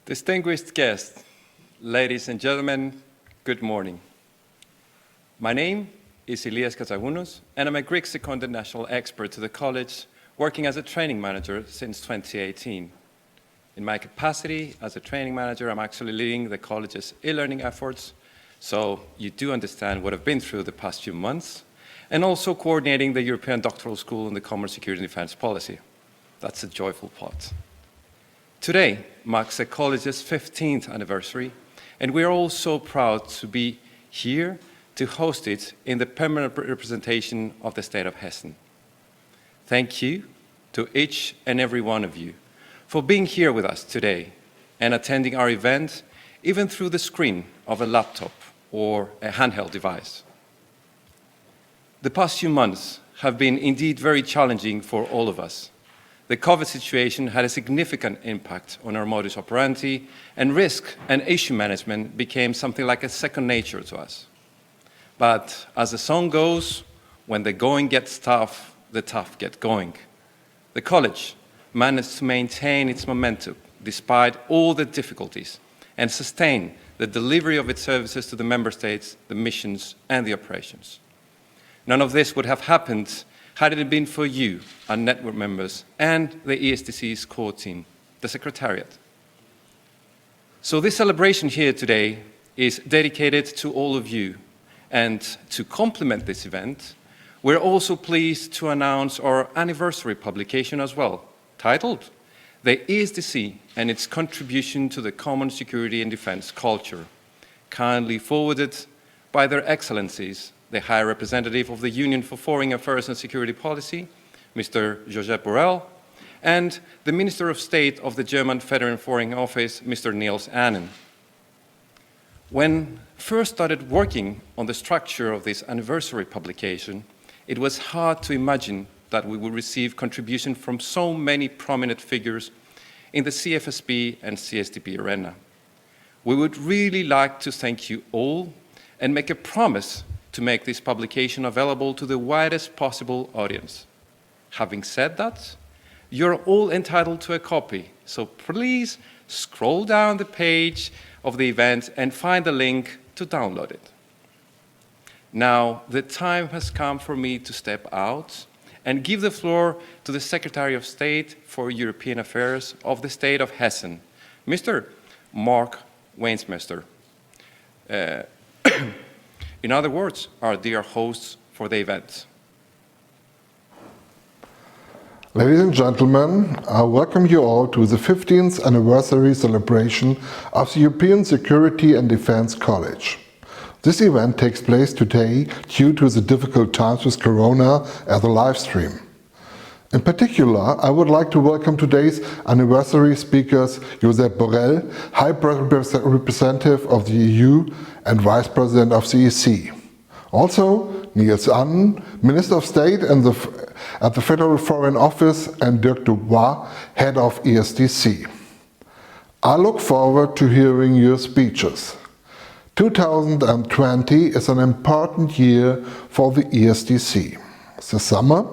Distinguished guests, ladies and gentlemen, good morning. My name is Elias Katsagounos, and I'm a Greek seconded national expert to the college, working as a training manager since 2018. In my capacity as a training manager, I'm actually leading the college's e-learning efforts, so you do understand what I've been through the past few months, and also coordinating the European Doctoral School in the Common Security and Defence Policy. That's a joyful part. Today marks the college's 15th anniversary, and we are all so proud to be here to host it in the permanent representation of the state of Hessen. Thank you to each and every one of you for being here with us today and attending our event, even through the screen of a laptop or a handheld device. The past few months have been indeed very challenging for all of us. The COVID situation had a significant impact on our modus operandi, and risk and issue management became something like a second nature to us. But as the song goes, when the going gets tough, the tough get going. The college managed to maintain its momentum despite all the difficulties and sustain the delivery of its services to the member states, the missions, and the operations. None of this would have happened had it been for you, our network members, and the ESDC's core team, the Secretariat. So this celebration here today is dedicated to all of you, and to complement this event, we're also pleased to announce our anniversary publication as well, titled The ESDC and its Contribution to the Common Security and Defence Culture, kindly forwarded by Their Excellencies, the High Representative of the Union for Foreign Affairs and Security Policy, Mr. Josep Borrell, and the Minister of State of the German Federal Foreign Office, Mr. Niels Ahnen. When first started working on the structure of this anniversary publication, it was hard to imagine that we would receive contribution from so many prominent figures in the CFSP and CSDP arena. We would really like to thank you all and make a promise to make this publication available to the widest possible audience. Having said that, you're all entitled to a copy, so please scroll down the page of the event and find the link to download it. Now, the time has come for me to step out and give the floor to the Secretary of State for European Affairs of the state of Hessen, Mr. Mark Weinsmester. In other words, our dear hosts for the event. Ladies and gentlemen, I welcome you all to the 15th anniversary celebration of the European Security and Defence College. This event takes place today due to the difficult times with Corona as a live stream. In particular, I would like to welcome today's anniversary speakers Josep Borrell, High Representative of the EU and Vice President of the EC. Also, Niels Ahnen, Minister of State at the Federal Foreign Office, and Dirk Dubois, Head of ESDC. I look forward to hearing your speeches. 2020 is an important year for the ESDC. This summer,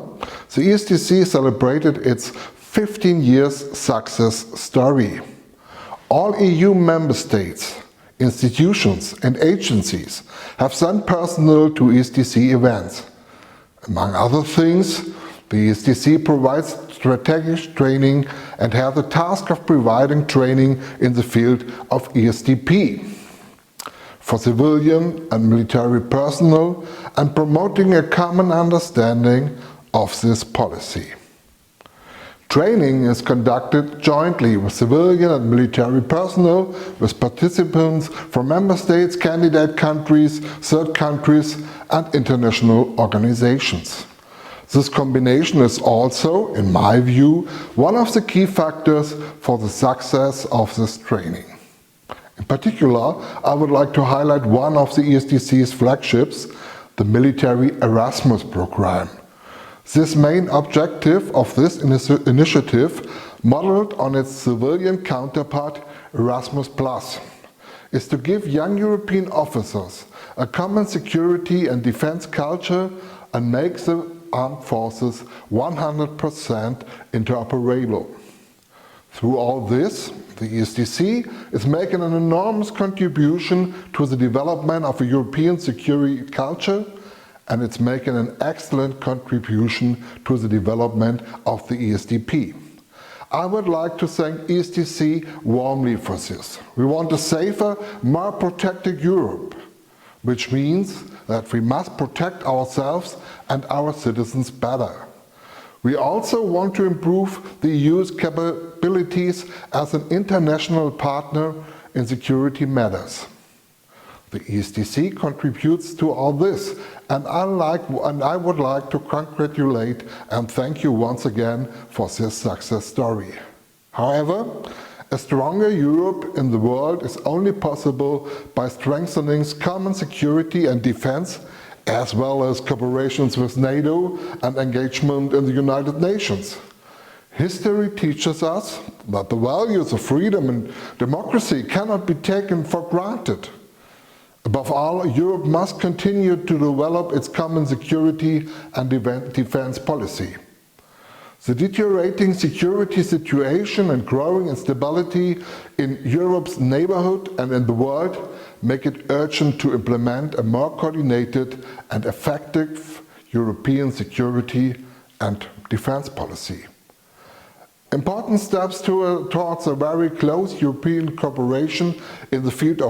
the ESDC celebrated its 15 years success story. All EU member states, institutions and agencies have sent personnel to ESDC events. Among other things, the ESDC provides strategic training and has the task of providing training in the field of ESDP for civilian and military personnel and promoting a common understanding of this policy. Training is conducted jointly with civilian and military personnel, with participants from member states, candidate countries, third countries, and international organizations. This combination is also, in my view, one of the key factors for the success of this training. In particular, I would like to highlight one of the ESDC's flagships, the military Erasmus program. This main objective of this initiative, modeled on its civilian counterpart Erasmus+, is to give young European officers a common security and defense culture and make the armed forces 100% interoperable. Through all this, the ESDC is making an enormous contribution to the development of a European security culture, and it's making an excellent contribution to the development of the ESDP. I would like to thank ESDC warmly for this. We want a safer, more protected Europe, which means that we must protect ourselves and our citizens better. We also want to improve the EU's capabilities as an international partner in security matters. The ESDC contributes to all this, and I would like to congratulate and thank you once again for this success story. However, a stronger Europe in the world is only possible by strengthening common security and defense, as well as cooperations with NATO and engagement in the United Nations. History teaches us that the values of freedom and democracy cannot be taken for granted. Above all, Europe must continue to develop its common security and defense policy. The deteriorating security situation and growing instability in Europe's neighborhood and in the world make it urgent to implement a more coordinated and effective European security and defense policy. Important steps towards a very close European cooperation in the field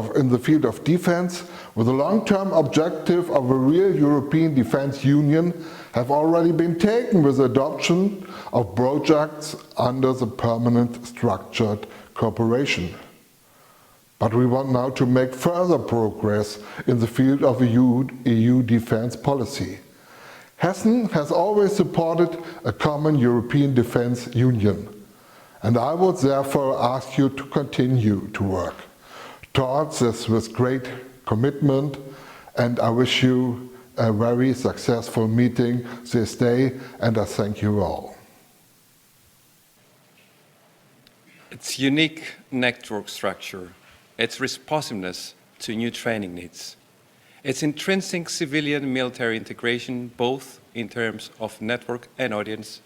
of defense, with a long-term objective of a real European defense union, have already been taken with the adoption of projects under the permanent structured cooperation. But we want now to make further progress in the field of EU defense policy. Hessen has always supported a common European defense union, and I would therefore ask you to continue to work towards this with great commitment, and I wish you a very successful meeting this day, and I thank you all. Its unique network structure, its responsiveness to new training needs, its intrinsic civilian-military integration, both in terms of network and audience,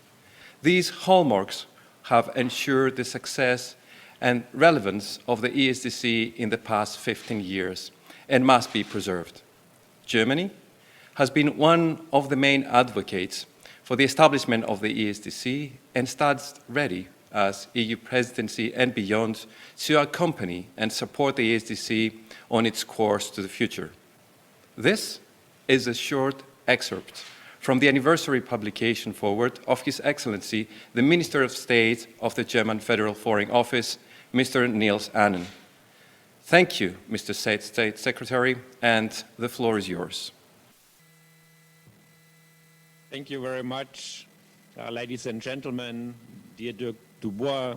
these hallmarks have ensured the success and relevance of the ESDC in the past 15 years and must be preserved. Germany has been one of the main advocates for the establishment of the ESDC and stands ready as EU presidency and beyond to accompany and support the ESDC on its course to the future. This is a short excerpt from the anniversary publication forward of His Excellency, the Minister of State of the German Federal Foreign Office, Mr. Niels Ahnen. Thank you, Mr. State Secretary, and the floor is yours. Thank you very much, ladies and gentlemen, dear Dirk Dubois.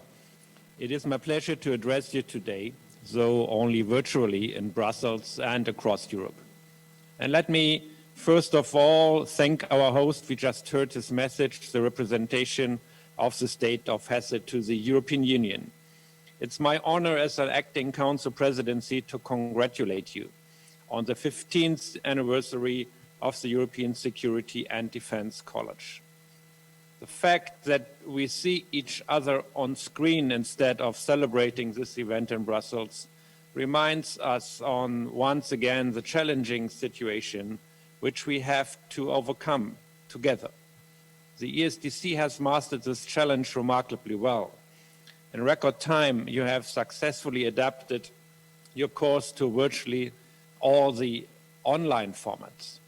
It is my pleasure to address you today, though only virtually, in Brussels and across Europe. And let me first of all thank our host. We just heard his message, the representation of the state of Hesse to the European Union. It's my honor as an acting council presidency to congratulate you on the 15th anniversary of the European Security and Defense College. The fact that we see each other on screen instead of celebrating this event in Brussels reminds us on, once again, the challenging situation which we have to overcome together. The ESDC has mastered this challenge remarkably well. In record time, you have successfully adapted your course to virtually all the online formats.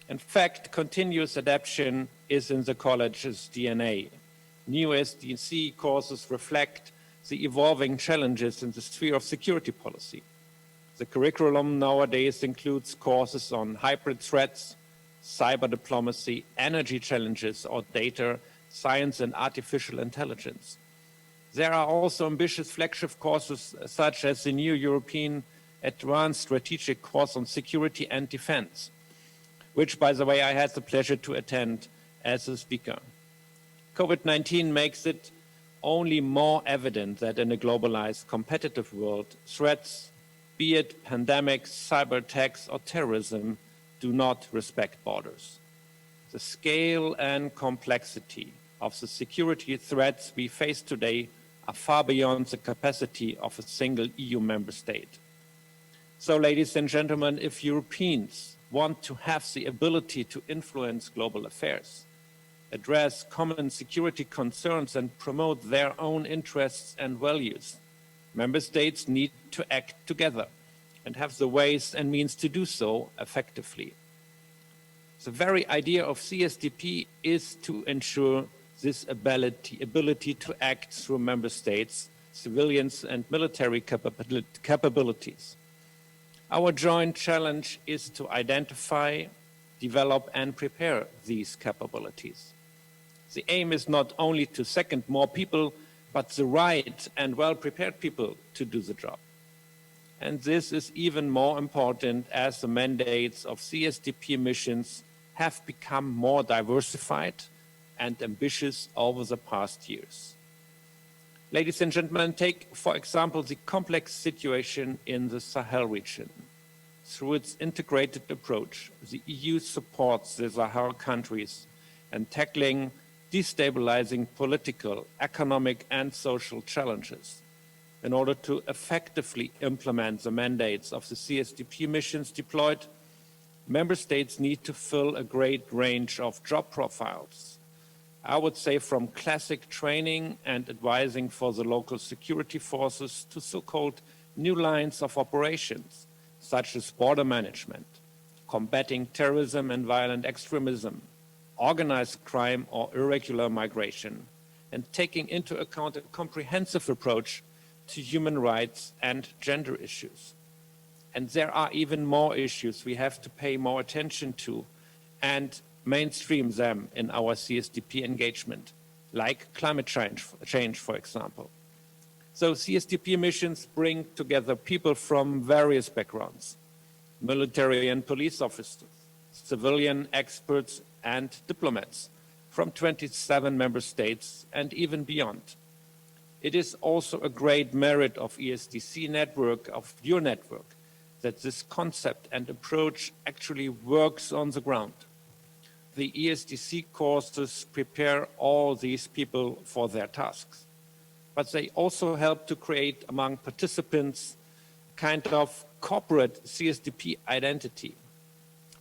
In fact, continuous adaptation is in the college's DNA. New ESDC courses reflect the evolving challenges in the sphere of security policy. The curriculum nowadays includes courses on hybrid threats, cyber diplomacy, energy challenges, or data science and artificial intelligence. There are also ambitious flagship courses such as the new European Advanced Strategic Course on Security and Defense, which, by the way, I had the pleasure to attend as a speaker. COVID-19 makes it only more evident that in a globalized, competitive world, threats, be it pandemics, cyber attacks, or terrorism, do not respect borders. The scale and complexity of the security threats we face today are far beyond the capacity of a single EU member state. So, ladies and gentlemen, if Europeans want to have the ability to influence global affairs, address common security concerns and promote their own interests and values, member states need to act together and have the ways and means to do so effectively. The very idea of CSDP is to ensure this ability to act through member states, civilians and military capabilities. Our joint challenge is to identify, develop and prepare these capabilities. The aim is not only to second more people, but the right and well-prepared people to do the job. And this is even more important as the mandates of CSDP missions have become more diversified and ambitious over the past years. Ladies and gentlemen, take, for example, the complex situation in the Sahel region. Through its integrated approach, the EU supports the Sahel countries in tackling destabilizing political, economic, and social challenges. In order to effectively implement the mandates of the CSDP missions deployed, member states need to fill a great range of job profiles. I would say from classic training and advising for the local security forces to so-called new lines of operations, such as border management, combating terrorism and violent extremism, organized crime or irregular migration, and taking into account a comprehensive approach to human rights and gender issues. And there are even more issues we have to pay more attention to and mainstream them in our CSDP engagement, like climate change, for example. So CSDP missions bring together people from various backgrounds, military and police officers, civilian experts and diplomats from 27 member states and even beyond. It is also a great merit of ESDC network, of your network, that this concept and approach actually works on the ground. The ESDC courses prepare all these people for their tasks, but they also help to create among participants kind of corporate CSDP identity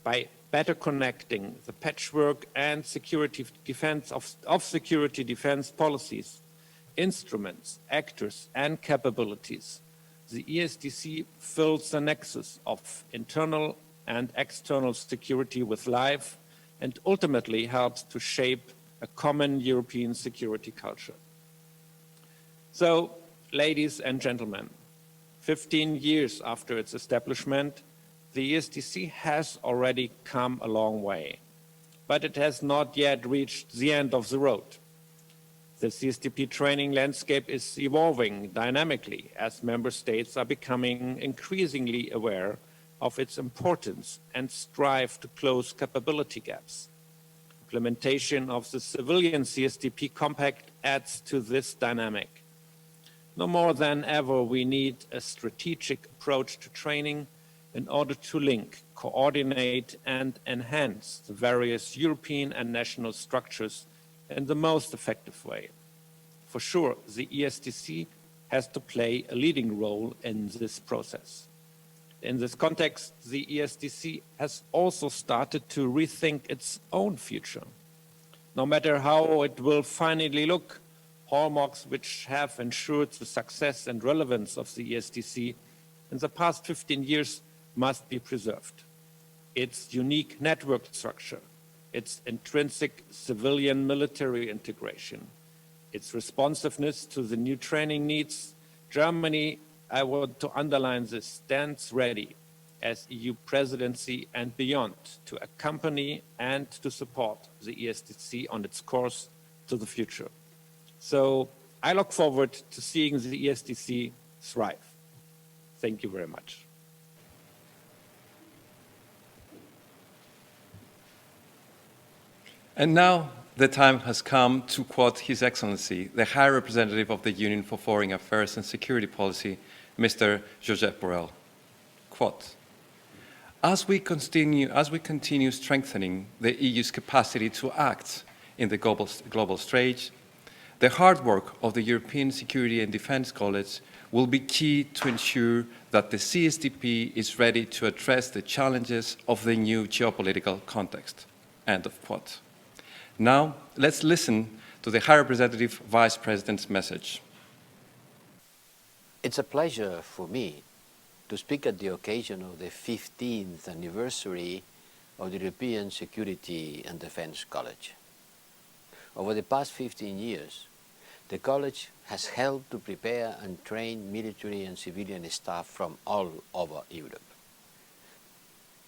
by better connecting the patchwork and security defense of security defense policies, instruments, actors, and capabilities. The ESDC fills the nexus of internal and external security with life and ultimately helps to shape a common European security culture. So, ladies and gentlemen, 15 years after its establishment, the ESDC has already come a long way, but it has not yet reached the end of the road. The CSDP training landscape is evolving dynamically as member states are becoming increasingly aware of its importance and strive to close capability gaps. Implementation of the civilian CSDP compact adds to this dynamic. No more than ever, we need a strategic approach to training in order to link, coordinate, and enhance the various European and national structures in the most effective way. For sure, the ESDC has to play a leading role in this process. In this context, the ESDC has also started to rethink its own future. No matter how it will finally look, hallmarks which have ensured the success and relevance of the ESDC in the past 15 years must be preserved. Its unique network structure, its intrinsic civilian-military integration, its responsiveness to the new training needs. Germany, I want to underline this, stands ready as EU presidency and beyond to accompany and to support the ESDC on its course to the future. So I look forward to seeing the ESDC thrive. Thank you very much. And now the time has come to quote His Excellency, the High Representative of the Union for Foreign Affairs and Security Policy, Mr. Josep Borrell. Quote, as we continue strengthening the EU's capacity to act in the global stage, The hard work of the European Security and Defence College will be key to ensure that the CSDP is ready to address the challenges of the new geopolitical context. End of quote. Now, let's listen to the High Representative Vice President's message. It's a pleasure for me to speak at the occasion of the 15th anniversary of the European Security and Defence College. Over the past 15 years, the College has helped to prepare and train military and civilian staff from all over Europe.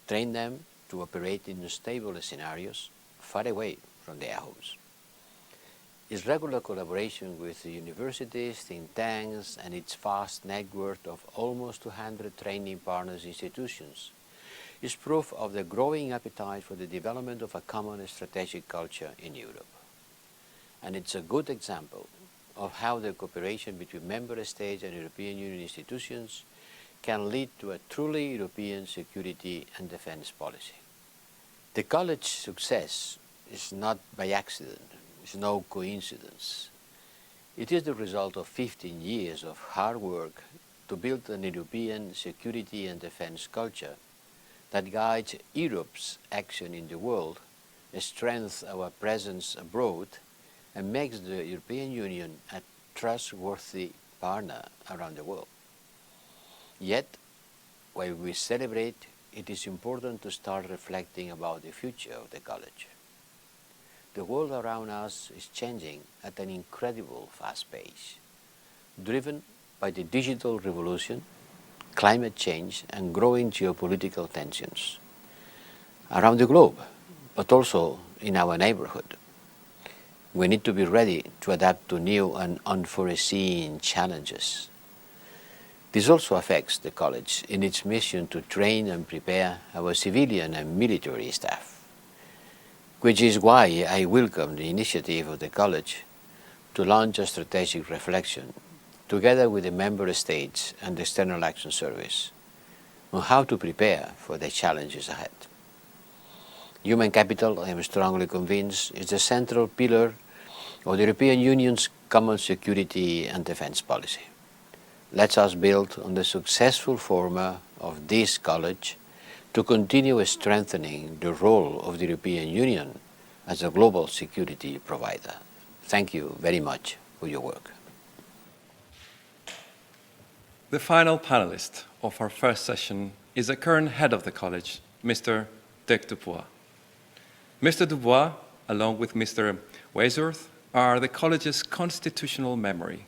Train them to operate in stable scenarios far away from their homes. Its regular collaboration with the universities, think tanks, and its vast network of almost 200 training partners institutions is proof of the growing appetite for the development of a common strategic culture in Europe. And it's a good example of how the cooperation between member states and European Union institutions can lead to a truly European security and defense policy. The college's success is not by accident, it's no coincidence. It is the result of 15 years of hard work to build an European security and defense culture that guides Europe's action in the world, strengthens our presence abroad, and makes the European Union a trustworthy partner around the world. Yet, while we celebrate, it is important to start reflecting about the future of the college. The world around us is changing at an incredible fast pace, driven by the digital revolution, climate change, and growing geopolitical tensions around the globe, but also in our neighborhood. We need to be ready to adapt to new and unforeseen challenges. This also affects the college in its mission to train and prepare our civilian and military staff, which is why I welcome the initiative of the college to launch a strategic reflection together with the member states and the External Action Service on how to prepare for the challenges ahead. Human capital, I am strongly convinced, is the central pillar of the European Union's common security and defense policy. Let us build on the successful formula of this college to continue strengthening the role of the European Union as a global security provider. Thank you very much for your work. The final panelist of our first session is the current head of the college, Mr. Dirk Dubois. Mr. Dubois, along with Mr. Weisworth, are the college's constitutional memory.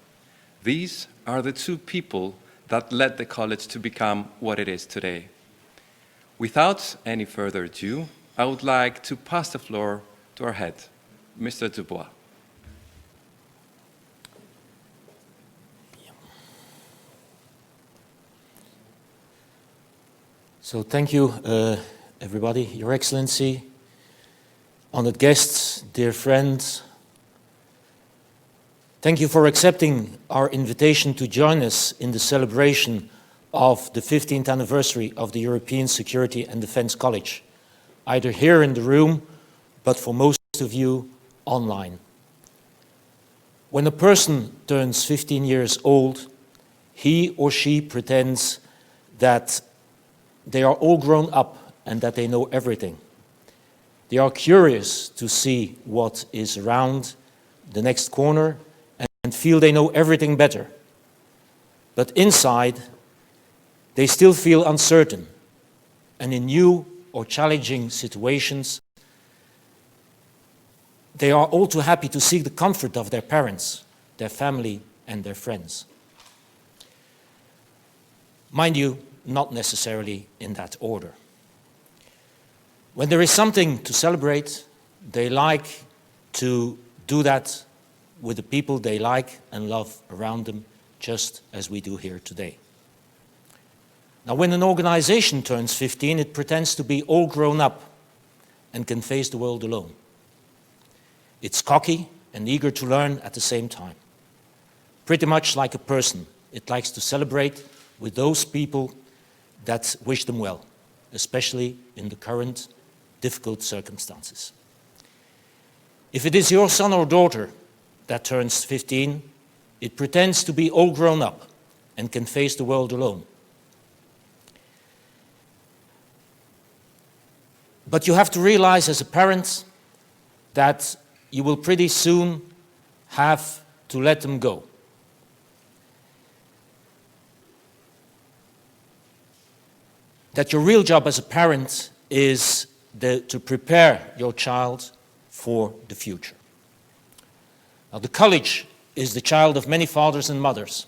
These are the two people that led the college to become what it is today. Without any further ado, I would like to pass the floor to our head, Mr. Dubois. So thank you, everybody, Your Excellency, honored guests, dear friends. Thank you for accepting our invitation to join us in the celebration of the 15th anniversary of the European Security and Defence College, either here in the room, but for most of you, online. When a person turns 15 years old, he or she pretends that they are all grown up and that they know everything. They are curious to see what is around the next corner and feel they know everything better. But inside, they still feel uncertain, and in new or challenging situations, they are all too happy to seek the comfort of their parents, their family, and their friends. Mind you, not necessarily in that order. When there is something to celebrate, they like to do that with the people they like and love around them, just as we do here today. Now, when an organization turns 15, it pretends to be all grown up and can face the world alone. It's cocky and eager to learn at the same time. Pretty much like a person, it likes to celebrate with those people that wish them well, especially in the current difficult circumstances. If it is your son or daughter that turns 15, it pretends to be all grown up and can face the world alone. But you have to realize as a parent that you will pretty soon have to let them go. That your real job as a parent is to prepare your child for the future. Now, the college is the child of many fathers and mothers.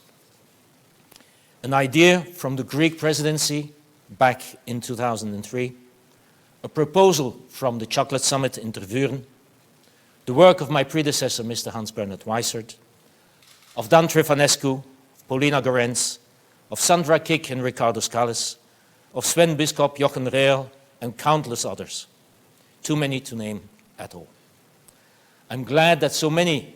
An idea from the Greek presidency back in 2003, a proposal from the Chocolate Summit in Tervuren, the work of my predecessor, Mr. Hans-Bernhard Weissert, of Dan Trifanescu, of Paulina Gorenz, of Sandra Kick and Ricardo Scales, of Sven Biskop, Jochen Rehel, and countless others. Too many to name at all. I'm glad that so many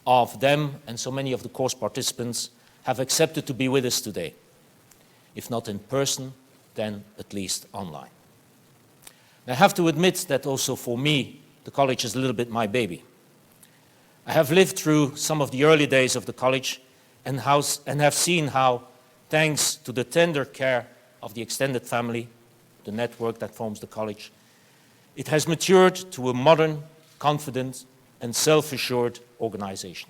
of them and so many of the course participants have accepted to be with us today. If not in person, then at least online. I have to admit that also for me, the college is a little bit my baby. I have lived through some of the early days of the college and have seen how, thanks to the tender care of the extended family, the network that forms the college, it has matured to a modern, confident, and self-assured organization.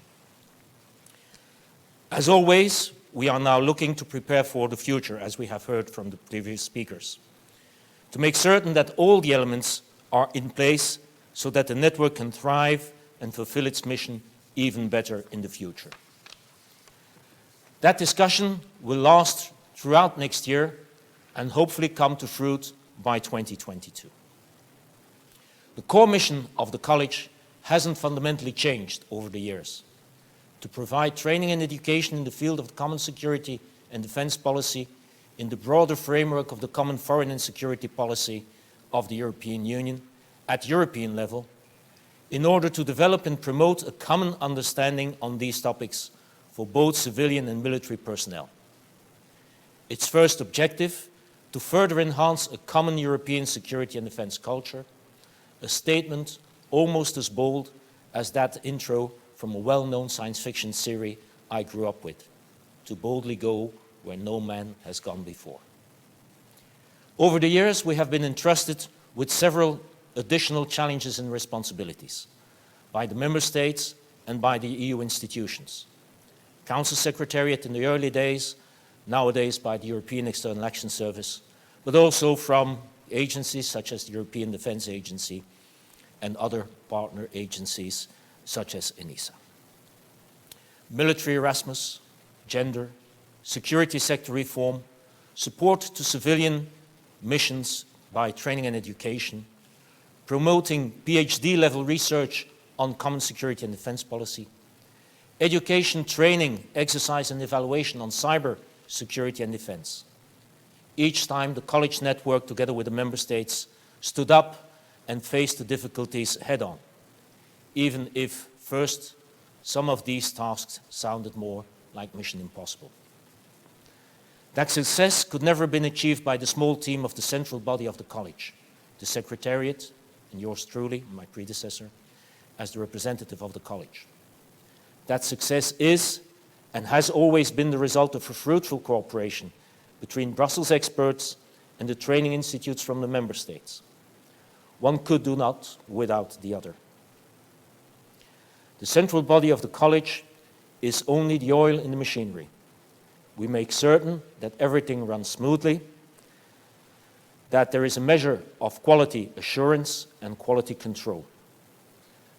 As always, we are now looking to prepare for the future, as we have heard from the previous speakers, to make certain that all the elements are in place so that the network can thrive and fulfill its mission even better in the future. That discussion will last throughout next year and hopefully come to fruit by 2022. The core mission of the college hasn't fundamentally changed over the years: to provide training and education in the field of common security and defense policy in the broader framework of the common foreign and security policy of the European Union at European level, in order to develop and promote a common understanding on these topics for both civilian and military personnel. Its first objective, to further enhance a common European security and defense culture, a statement almost as bold as that intro from a well-known science fiction series I grew up with, to boldly go where no man has gone before. Over the years, we have been entrusted with several additional challenges and responsibilities by the member states and by the EU institutions. Council Secretariat in the early days, nowadays by the European External Action Service, but also from agencies such as the European Defence Agency and other partner agencies such as ENISA. Military Erasmus, gender, security sector reform, support to civilian missions by training and education, promoting PhD-level research on common security and defense policy, education, training, exercise and evaluation on cyber security and defense. Each time the college network, together with the member states, stood up and faced the difficulties head-on, even if first some of these tasks sounded more like Mission Impossible. That success could never have been achieved by the small team of the central body of the college, the Secretariat, and yours truly, my predecessor, as the representative of the college. That success is and has always been the result of a fruitful cooperation between Brussels experts and the training institutes from the member states. One could do not without the other. The central body of the college is only the oil in the machinery. We make certain that everything runs smoothly, that there is a measure of quality assurance and quality control.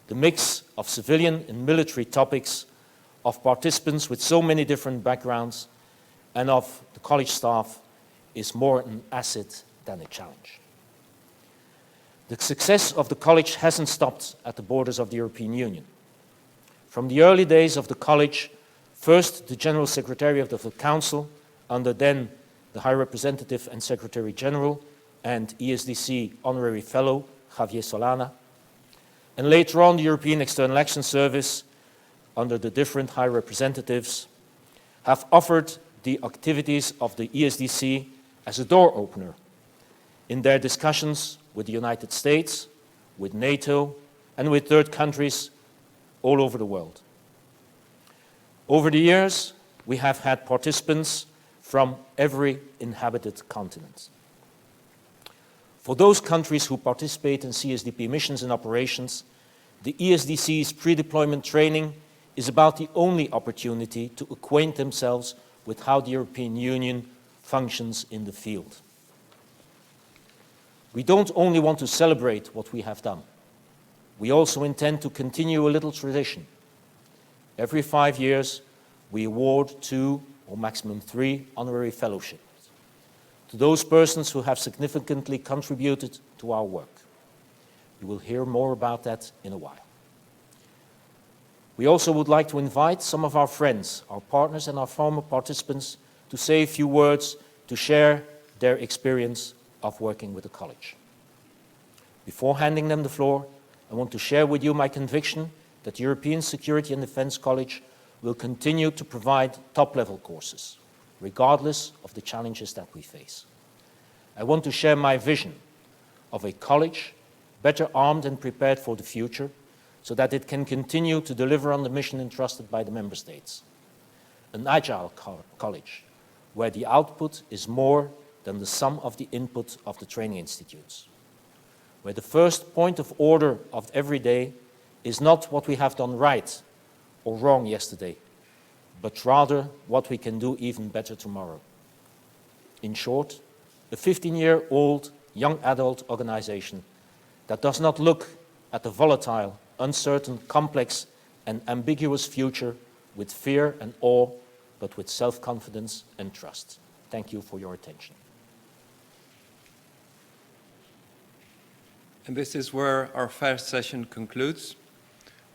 The mix of civilian and military topics, of participants with so many different backgrounds, and of the college staff is more an asset than a challenge. The success of the college hasn't stopped at the borders of the European Union. From the early days of the college, first the General Secretariat of the Council, under then the High Representative and Secretary General and ESDC Honorary Fellow Javier Solana, and later on the European External Action Service, under the different High Representatives, have offered the activities of the ESDC as a door opener in their discussions with the United States, with NATO, and with third countries all over the world. Over the years, we have had participants from every inhabited continent. For those countries who participate in CSDP missions and operations, the ESDC's pre-deployment training is about the only opportunity to acquaint themselves with how the European Union functions in the field. We don't only want to celebrate what we have done. We also intend to continue a little tradition. Every 5 years, we award 2 or maximum 3 honorary fellowships to those persons who have significantly contributed to our work. You will hear more about that in a while. We also would like to invite some of our friends, our partners and our former participants to say a few words to share their experience of working with the college. Before handing them the floor, I want to share with you my conviction that the European Security and Defence College will continue to provide top-level courses, regardless of the challenges that we face. I want to share my vision of a college better armed and prepared for the future so that it can continue to deliver on the mission entrusted by the member states. An agile college where the output is more than the sum of the input of the training institutes, where the first point of order of every day is not what we have done right or wrong yesterday, but rather what we can do even better tomorrow. In short, a 15-year-old young adult organization that does not look at the volatile, uncertain, complex, and ambiguous future with fear and awe, but with self-confidence and trust. Thank you for your attention. And this is where our first session concludes.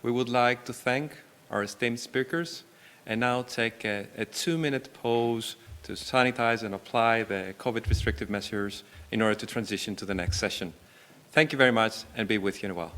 We would like to thank our esteemed speakers and now take a 2-minute pause to sanitize and apply the COVID restrictive measures in order to transition to the next session. Thank you very much and be with you in a while.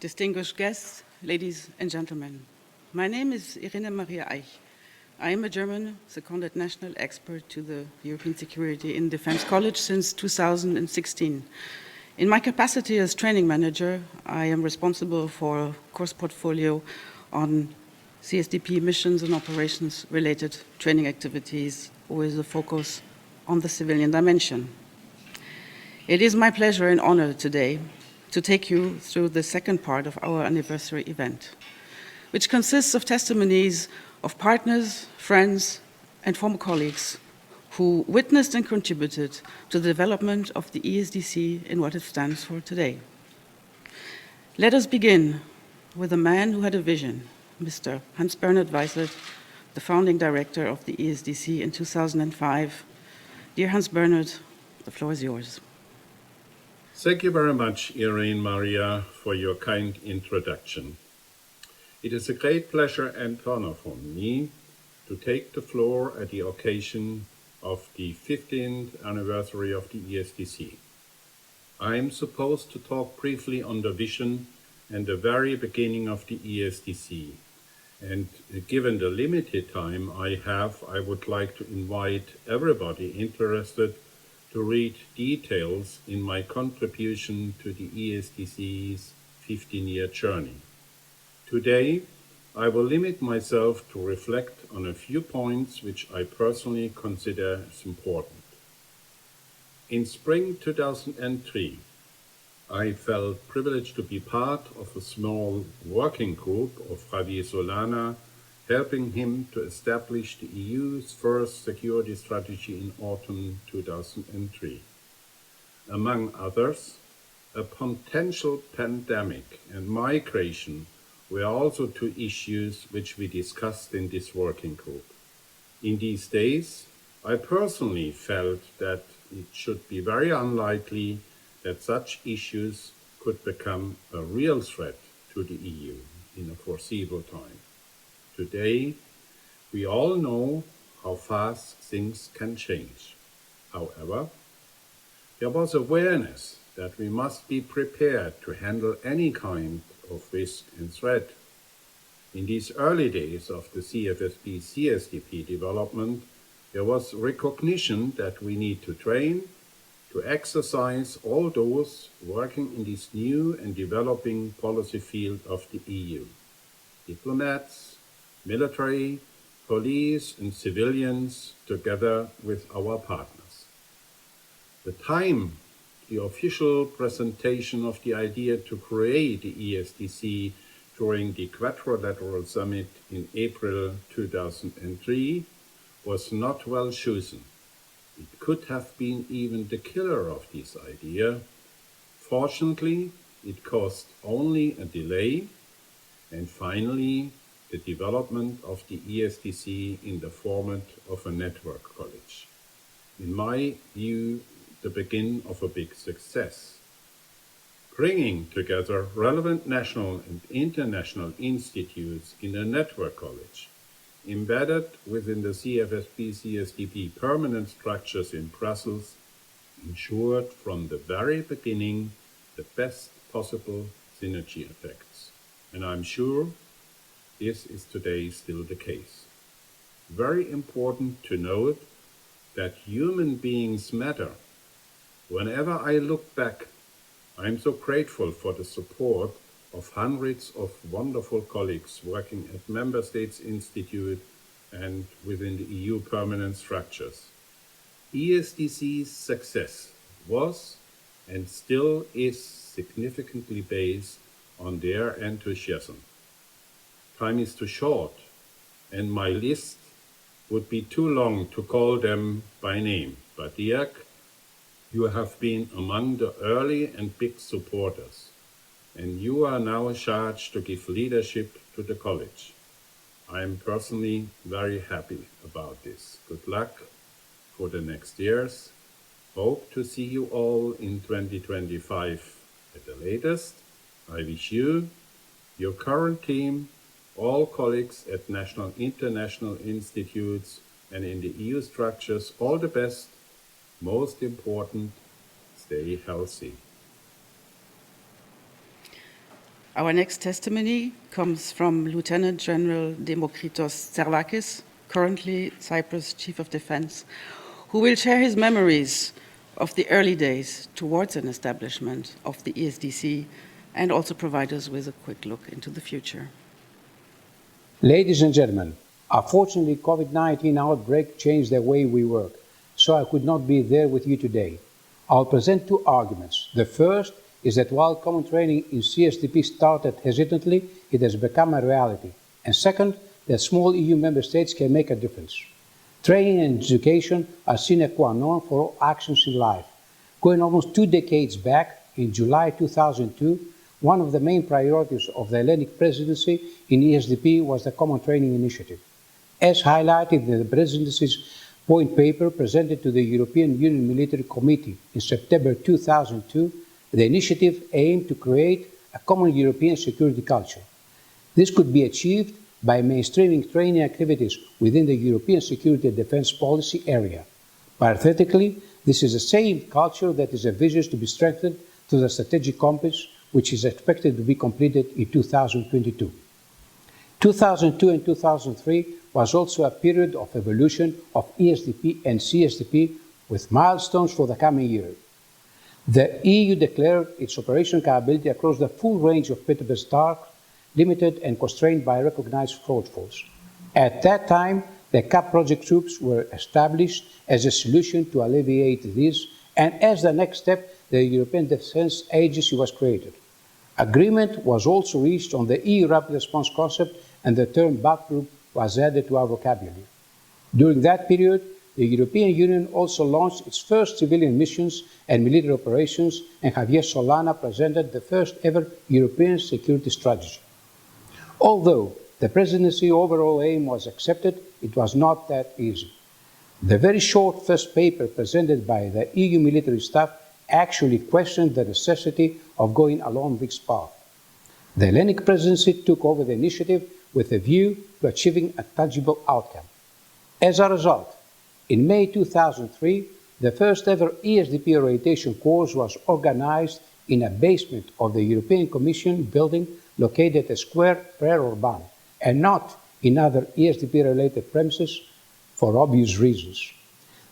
distinguished guests, ladies and gentlemen. My name is Irene Maria Eich. I am a German seconded national expert to the European Security and Defense College since 2016. In my capacity as training manager, I am responsible for a course portfolio on CSDP missions and operations-related training activities with a focus on the civilian dimension. It is my pleasure and honor today to take you through the second part of our anniversary event, which consists of testimonies of partners, friends, and former colleagues who witnessed and contributed to the development of the ESDC and what it stands for today. Let us begin with a man who had a vision, Mr. Hans Bernhard Weissert, the founding director of the ESDC in 2005. Dear Hans Bernhard, the floor is yours. Thank you very much, Irene Maria, for your kind introduction. It is a great pleasure and honor for me to take the floor at the occasion of the 15th anniversary of the ESDC. I am supposed to talk briefly on the vision and the very beginning of the ESDC. And given the limited time I have, I would like to invite everybody interested to read details in my contribution to the ESDC's 15-year journey. Today, I will limit myself to reflect on a few points which I personally consider as important. In spring 2003, I felt privileged to be part of a small working group of Javier Solana, helping him to establish the EU's first security strategy in autumn 2003. Among others, a potential pandemic and migration were also two issues which we discussed in this working group. In these days, I personally felt that it should be very unlikely that such issues could become a real threat to the EU in a foreseeable time. Today, we all know how fast things can change. However, there was awareness that we must be prepared to handle any kind of risk and threat. In these early days of the CFSP-CSDP development, there was recognition that we need to train, to exercise all those working in this new and developing policy field of the EU. Diplomats, military, police, and civilians, together with our partners. The time the official presentation of the idea to create the ESDC during the Quadrilateral Summit in April 2003 was not well chosen. It could have been even the killer of this idea. Fortunately, it caused only a delay, and finally, the development of the ESDC in the format of a network college. In my view, the beginning of a big success. Bringing together relevant national and international institutes in a network college, embedded within the CFSP-CSDP permanent structures in Brussels, ensured from the very beginning the best possible synergy effects. And I'm sure this is today still the case. Very important to note that human beings matter. Whenever I look back, I'm so grateful for the support of hundreds of wonderful colleagues working at Member States Institute and within the EU permanent structures. ESDC's success was and still is significantly based on their enthusiasm. Time is too short, and my list would be too long to call them by name. But Dirk, you have been among the early and big supporters, and you are now charged to give leadership to the college. I am personally very happy about this. Good luck for the next years. Hope to see you all in 2025 at the latest. I wish you, your current team, all colleagues at national international institutes and in the EU structures all the best. Most important, stay healthy. Our next testimony comes from Lieutenant General Demokritos Tservakis, currently Cyprus Chief of Defense, who will share his memories of the early days towards an establishment of the ESDC and also provide us with a quick look into the future. Ladies and gentlemen, unfortunately, COVID-19 outbreak changed the way we work, so I could not be there with you today. I'll present two arguments. The first is that while common training in CSDP started hesitantly, it has become a reality. And second, that small EU member states can make a difference. Training and education are sine qua non for all actions in life. Going almost 2 decades back, in July 2002, one of the main priorities of the Hellenic presidency in ESDP was the Common Training Initiative. As highlighted in the presidency's point paper presented to the European Union Military Committee in September 2002, the initiative aimed to create a common European security culture. This could be achieved by mainstreaming training activities within the European security and defense policy area. Parenthetically, this is the same culture that is envisaged to be strengthened through the strategic compass, which is expected to be completed in 2022. 2002 and 2003 was also a period of evolution of ESDP and CSDP with milestones for the coming year. The EU declared its operational capability across the full range of Peterborough tasks, limited and constrained by recognized shortfalls. At that time, the CAP project troops were established as a solution to alleviate this, and as the next step, the European Defence Agency was created. Agreement was also reached on the EU Rapid Response concept, and the term BAP group was added to our vocabulary. During that period, the European Union also launched its first civilian missions and military operations, and Javier Solana presented the first ever European security strategy. Although the presidency overall aim was accepted, it was not that easy. The very short first paper presented by the EU military staff actually questioned the necessity of going along this path. The Hellenic presidency took over the initiative with a view to achieving a tangible outcome. As a result, in May 2003, the first ever ESDP orientation course was organized in a basement of the European Commission building located at Square Frère Urban, and not in other ESDP-related premises for obvious reasons.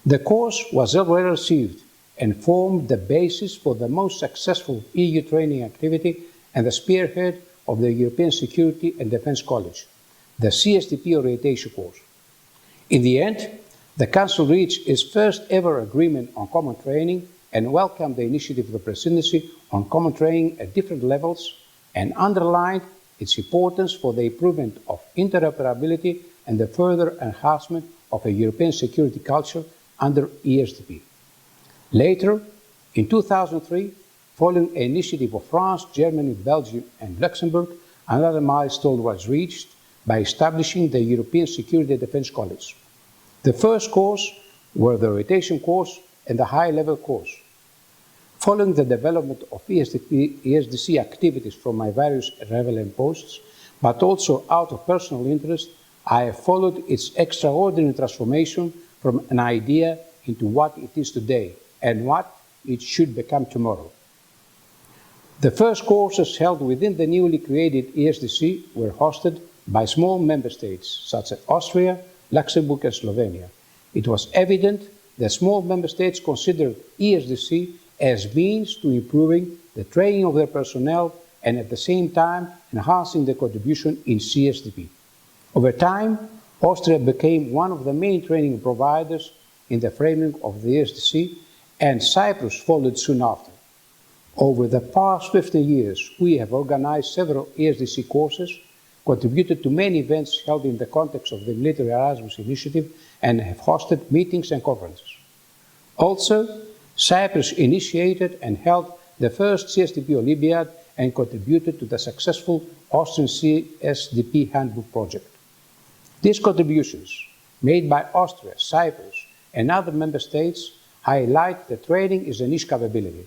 The course was well received and formed the basis for the most successful EU training activity and the spearhead of the European Security and Defence College, the CSDP orientation course. In the end, the Council reached its first ever agreement on common training and welcomed the initiative of the Presidency on common training at different levels and underlined its importance for the improvement of interoperability and the further enhancement of a European security culture under ESDP. Later, in 2003, following an initiative of France, Germany, Belgium, and Luxembourg, another milestone was reached by establishing the European Security and Defence College. The first course were the orientation course and the high-level course. Following the development of ESDC activities from my various relevant posts, but also out of personal interest, I have followed its extraordinary transformation from an idea into what it is today and what it should become tomorrow. The first courses held within the newly created ESDC were hosted by small member states such as Austria, Luxembourg, and Slovenia. It was evident that small member states considered ESDC as means to improving the training of their personnel and at the same time enhancing their contribution in CSDP. Over time, Austria became one of the main training providers in the framework of the ESDC, and Cyprus followed soon after. Over the past 15 years, we have organized several ESDC courses, contributed to many events held in the context of the Military Erasmus Initiative, and have hosted meetings and conferences. Also, Cyprus initiated and held the first CSDP Olympiad and contributed to the successful Austrian CSDP Handbook project. These contributions, made by Austria, Cyprus, and other member states, highlight that training is a niche capability.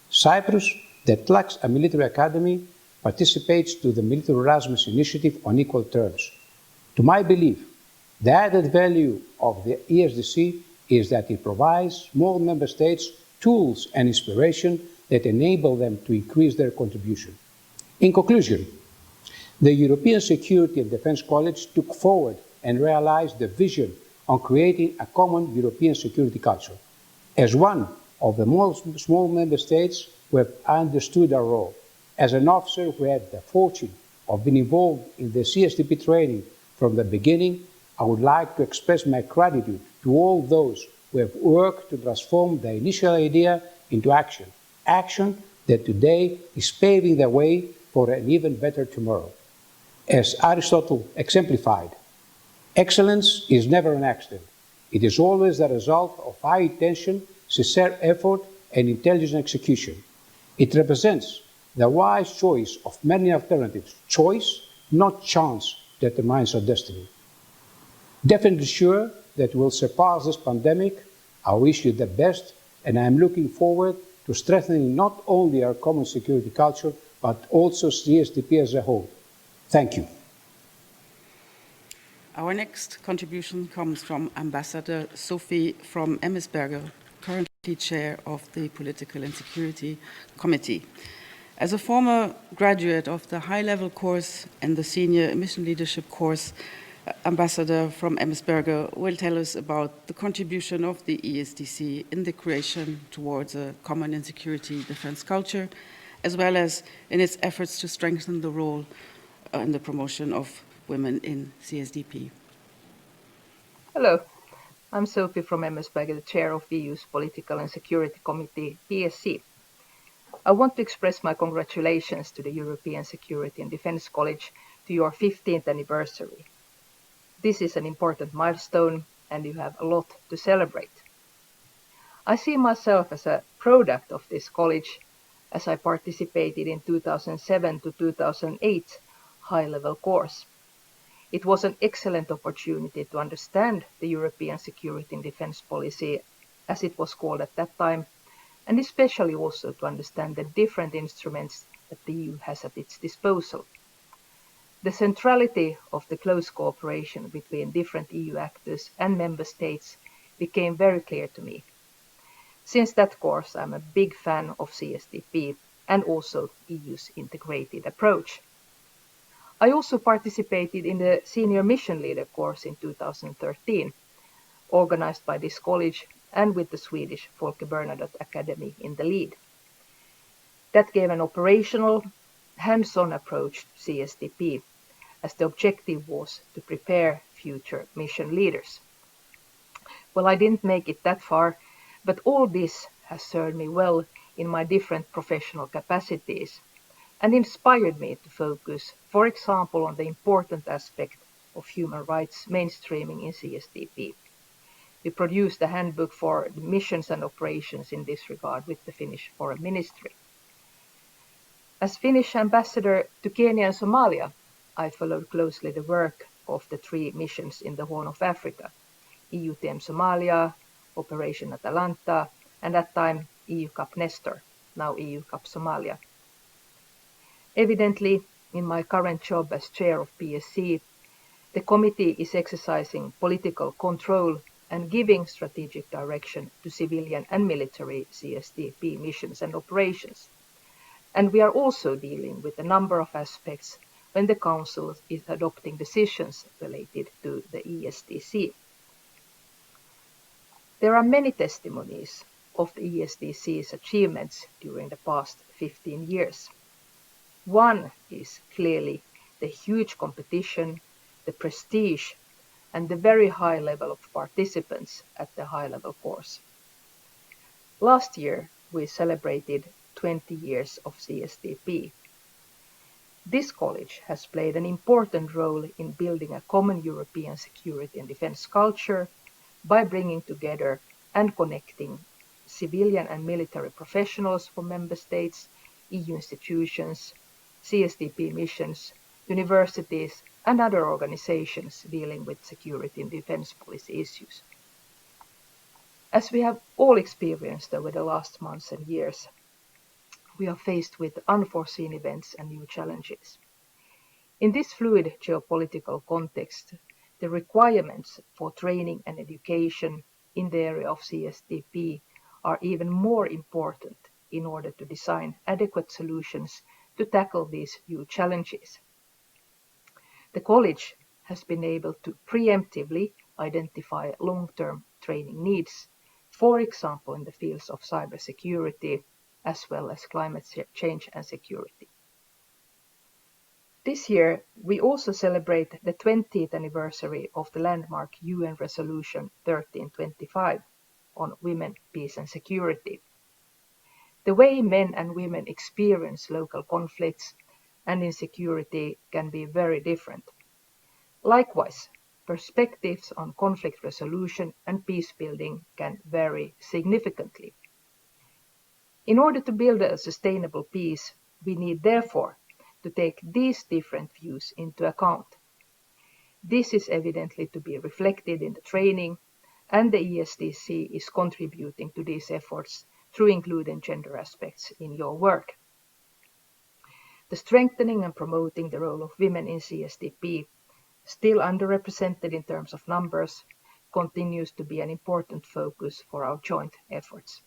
Cyprus, that lacks a military academy, participates to the Military Erasmus Initiative on equal terms. To my belief, the added value of the ESDC is that it provides small member states tools and inspiration that enable them to increase their contribution. In conclusion, the European Security and Defence College took forward and realised the vision on creating a common European security culture. As one of the most small member states who have understood our role, as an officer who had the fortune of being involved in the CSDP training from the beginning, I would like to express my gratitude to all those who have worked to transform the initial idea into action, action that today is paving the way for an even better tomorrow. As Aristotle exemplified, excellence is never an accident. It is always the result of high attention, sincere effort, and intelligent execution. It represents the wise choice of many alternatives. Choice, not chance, determines our destiny. Definitely sure that we'll surpass this pandemic. I wish you the best, and I am looking forward to strengthening not only our common security culture, but also CSDP as a whole. Thank you. Our next contribution comes from Ambassador Sophie from Emmesberger, currently chair of the Political and Security Committee. As a former graduate of the high-level course and the senior mission leadership course, Ambassador from Emmesberger will tell us about the contribution of the ESDC in the creation towards a common and security defense culture, as well as in its efforts to strengthen the role and the promotion of women in CSDP. Hello, I'm Sophie from Emmesberger, the chair of EU's Political and Security Committee, PSC. I want to express my congratulations to the European Security and Defence College to your 15th anniversary. This is an important milestone and you have a lot to celebrate. I see myself as a product of this college as I participated in 2007 to 2008 high-level course. It was an excellent opportunity to understand the European security and defence policy, as it was called at that time, and especially also to understand the different instruments that the EU has at its disposal. The centrality of the close cooperation between different EU actors and member states became very clear to me. Since that course, I'm a big fan of CSDP and also EU's integrated approach. I also participated in the Senior Mission Leader course in 2013, organized by this college and with the Swedish Folke Bernadotte Academy in the lead. That gave an operational, hands-on approach to CSDP, as the objective was to prepare future mission leaders. Well, I didn't make it that far, but all this has served me well in my different professional capacities and inspired me to focus, for example, on the important aspect of human rights mainstreaming in CSDP. We produced a handbook for the missions and operations in this regard with the Finnish Foreign Ministry. As Finnish ambassador to Kenya and Somalia, I followed closely the work of the 3 missions in the Horn of Africa, EUTM Somalia, Operation Atalanta, and at that time EUCAP Nestor, now EUCAP Somalia. Evidently, in my current job as chair of PSC, the committee is exercising political control and giving strategic direction to civilian and military CSDP missions and operations. And we are also dealing with a number of aspects when the Council is adopting decisions related to the ESDC. There are many testimonies of the ESDC's achievements during the past 15 years. One is clearly the huge competition, the prestige, and the very high level of participants at the high-level course. Last year, we celebrated 20 years of CSDP. This college has played an important role in building a common European security and defence culture by bringing together and connecting civilian and military professionals from member states, EU institutions, CSDP missions, universities, and other organizations dealing with security and defense policy issues. As we have all experienced over the last months and years, we are faced with unforeseen events and new challenges. In this fluid geopolitical context, the requirements for training and education in the area of CSDP are even more important in order to design adequate solutions to to tackle these new challenges. The college has been able to preemptively identify long-term training needs, for example in the fields of cybersecurity as well as climate change and security. This year, we also celebrate the 20th anniversary of the landmark UN Resolution 1325 on women, peace and security. The way men and women experience local conflicts and insecurity can be very different. Likewise, perspectives on conflict resolution and peace building can vary significantly. In order to build a sustainable peace, we need therefore to take these different views into account. This is evidently to be reflected in the training, and the ESDC is contributing to these efforts through including gender aspects in your work. The strengthening and promoting the role of women in CSDP, still underrepresented in terms of numbers, continues to be an important focus for our joint efforts.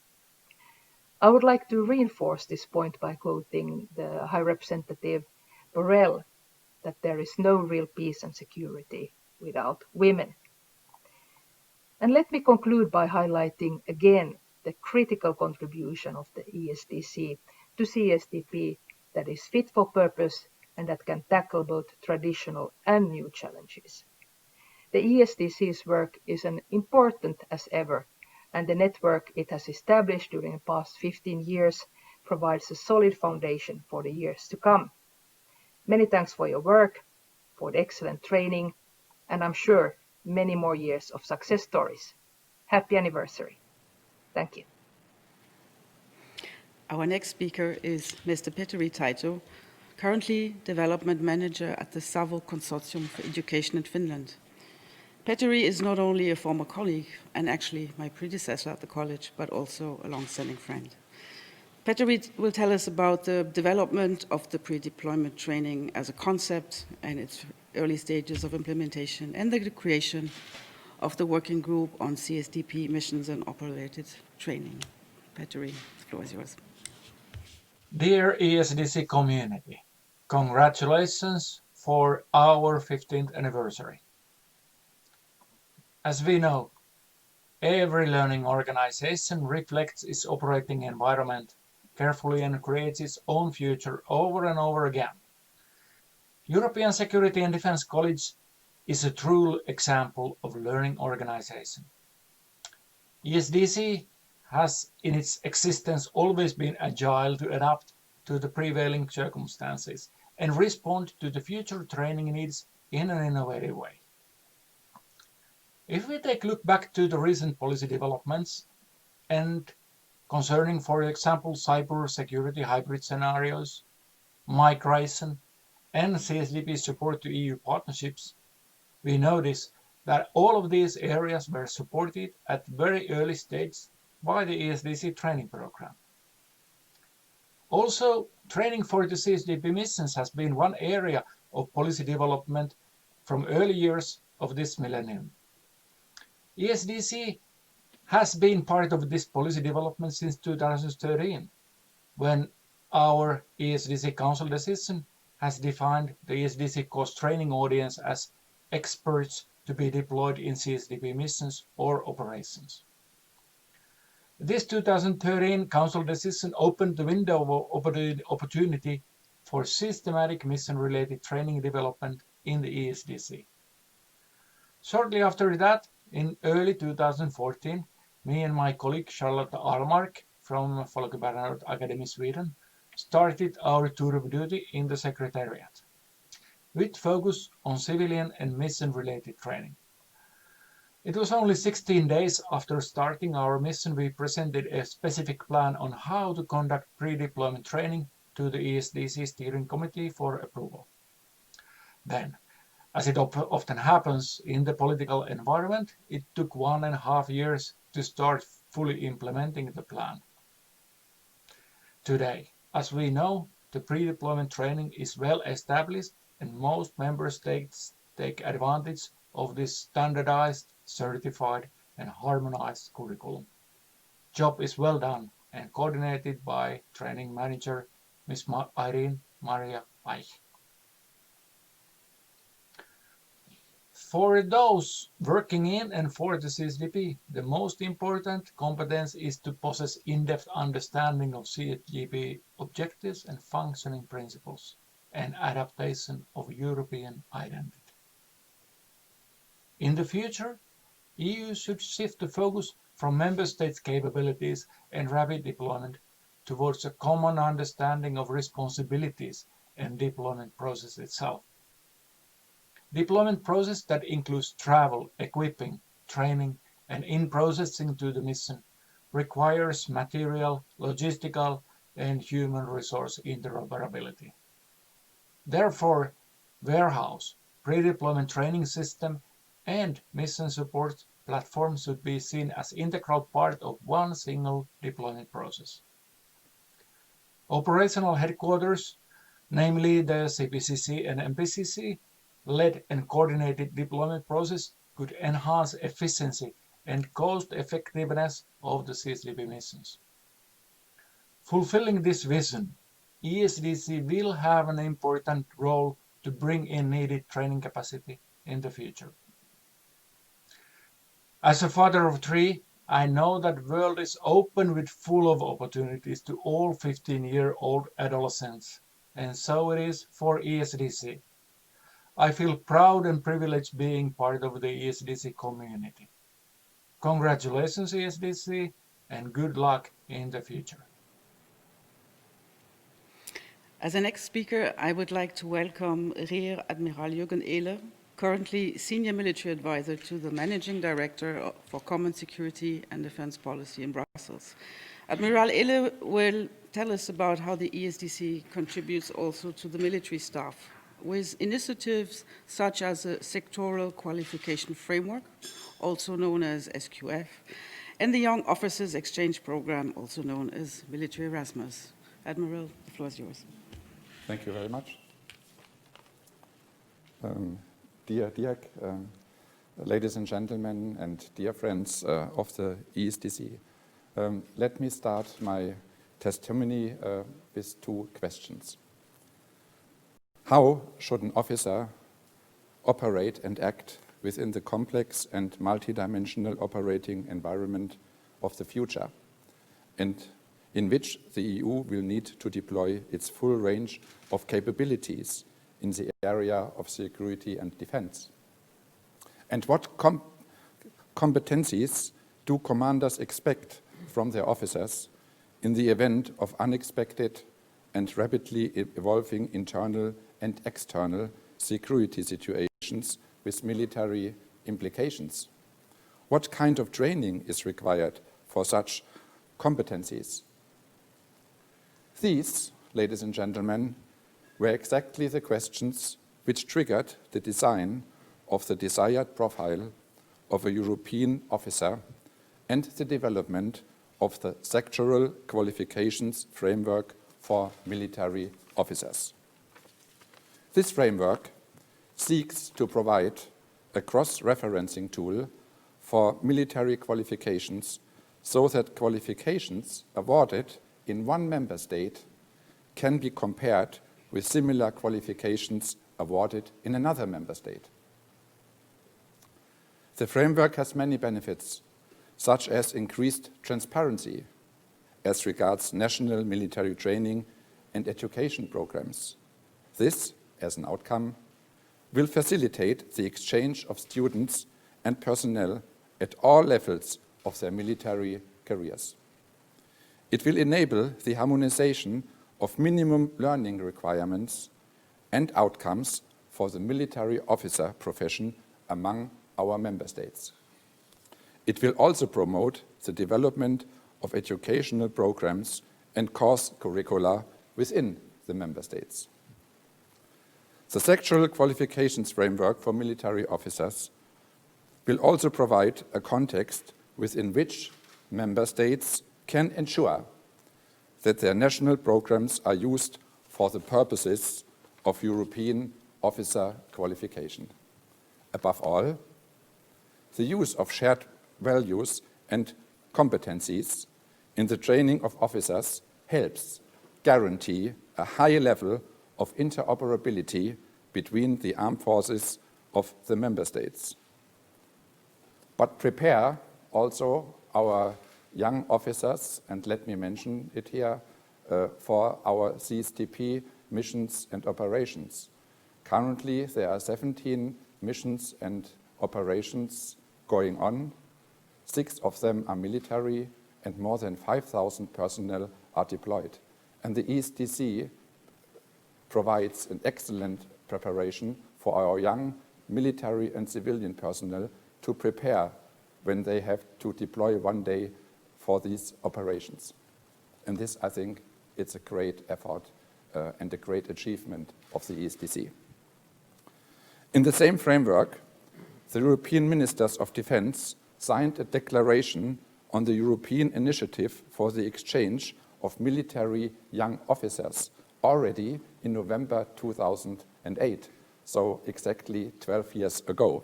I would like to reinforce this point by quoting the High Representative Borrell that there is no real peace and security without women. And let me conclude by highlighting again the critical contribution of the ESDC to CSDP that is fit for purpose and that can tackle both traditional and new challenges. The ESDC's work is as important as ever, and the network it has established during the past 15 years provides a solid foundation for the years to come. Many thanks for your work, for the excellent training, and I'm sure many more years of success stories. Happy anniversary. Thank you. Our next speaker is Mr. Petteri Taito, currently Development Manager at the Savo Consortium for Education in Finland. Petteri is not only a former colleague and actually my predecessor at the college, but also a long-standing friend. Petteri will tell us about the development of the pre-deployment training as a concept and its early stages of implementation and the creation of the working group on CSDP missions and operated training. Petteri, the floor is yours. Dear ESDC community, congratulations for our 15th anniversary. As we know, every learning organization reflects its operating environment carefully and creates its own future over and over again. European Security and Defence College is a true example of learning organization. ESDC has in its existence always been agile to adapt to the prevailing circumstances and respond to the future training needs in an innovative way. If we take a look back to the recent policy developments and concerning, for example, cyber security hybrid scenarios, migration, and CSDP support to EU partnerships, we notice that all of these areas were supported at very early stages by the ESDC training program. Also, training for the CSDP missions has been one area of policy development from early years of this millennium. ESDC has been part of this policy development since 2013, when our ESDC Council decision has defined the ESDC course training audience as experts to be deployed in CSDP missions or operations. This 2013 Council decision opened the window of opportunity for systematic mission-related training development in the ESDC. Shortly after that, in early 2014, me and my colleague Charlotte Ahlmark from Folke Bernadotte Academy, Sweden, started our tour of duty in the Secretariat, with focus on civilian and mission-related training. It was only 16 days after starting our mission we presented a specific plan on how to conduct pre-deployment training to the ESDC Steering Committee for approval. Then, as it often happens in the political environment, it took 1.5 years to start fully implementing the plan. Today, as we know, the pre-deployment training is well established and most member states take advantage of this standardized, certified and harmonized curriculum. Job is well done and coordinated by training manager Ms. Irene Maria Eich. For those working in and for the CSDP, the most important competence is to possess in-depth understanding of CSDP objectives and functioning principles and adaptation of European identity. In the future, EU should shift the focus from member states' capabilities and rapid deployment towards a common understanding of responsibilities and deployment process itself. Deployment process that includes travel, equipping, training, and in-processing to the mission requires material, logistical, and human resource interoperability. Therefore, warehouse, pre-deployment training system, and mission support platform should be seen as integral part of one single deployment process. Operational headquarters, namely the CPCC and MPCC, led and coordinated deployment process could enhance efficiency and cost effectiveness of the CSDP missions. Fulfilling this vision, ESDC will have an important role to bring in needed training capacity in the future. As a father of three, I know that the world is open with full of opportunities to all 15-year-old adolescents, and so it is for ESDC. I feel proud and privileged being part of the ESDC community. Congratulations, ESDC, and good luck in the future. As the next speaker, I would like to welcome Rear Admiral Jürgen Ehler, currently Senior Military Advisor to the Managing Director for Common Security and Defense Policy in Brussels. Admiral Ehler will tell us about how the ESDC contributes also to the military staff, with initiatives such as a sectoral qualification framework, also known as SQF, and the Young Officers Exchange Program, also known as Military Erasmus. Admiral, the floor is yours. Thank you very much. Dear Dirk, ladies and gentlemen, and dear friends of the ESDC, let me start my testimony with two questions. How should an officer operate and act within the complex and multidimensional operating environment of the future, and in which the EU will need to deploy its full range of capabilities in the area of security and defense? And what competencies do commanders expect from their officers in the event of unexpected and rapidly evolving internal and external security situations with military implications? What kind of training is required for such competencies? These, ladies and gentlemen, were exactly the questions which triggered the design of the desired profile of a European officer and the development of the sectoral qualifications framework for military officers. This framework seeks to provide a cross-referencing tool for military qualifications so that qualifications awarded in one member state can be compared with similar qualifications awarded in another member state. The framework has many benefits, such as increased transparency as regards national military training and education programs. This, as an outcome, will facilitate the exchange of students and personnel at all levels of their military careers. It will enable the harmonization of minimum learning requirements and outcomes for the military officer profession among our member states. It will also promote the development of educational programs and course curricula within the member states. The sectoral qualifications framework for military officers will also provide a context within which member states can ensure that their national programs are used for the purposes of European officer qualification. Above all, the use of shared values and competencies in the training of officers helps guarantee a high level of interoperability between the armed forces of the member states. But prepare also our young officers, and let me mention it here, for our CSDP missions and operations. Currently, there are 17 missions and operations going on. 6 of them are military, and more than 5,000 personnel are deployed. And the ESDC provides an excellent preparation for our young military and civilian personnel to prepare when they have to deploy one day for these operations. And this, I think, it's a great effort and a great achievement of the ESDC. In the same framework, the European Ministers of Defense signed a declaration on the European Initiative for the Exchange of Military Young Officers already in November 2008, so exactly 12 years ago.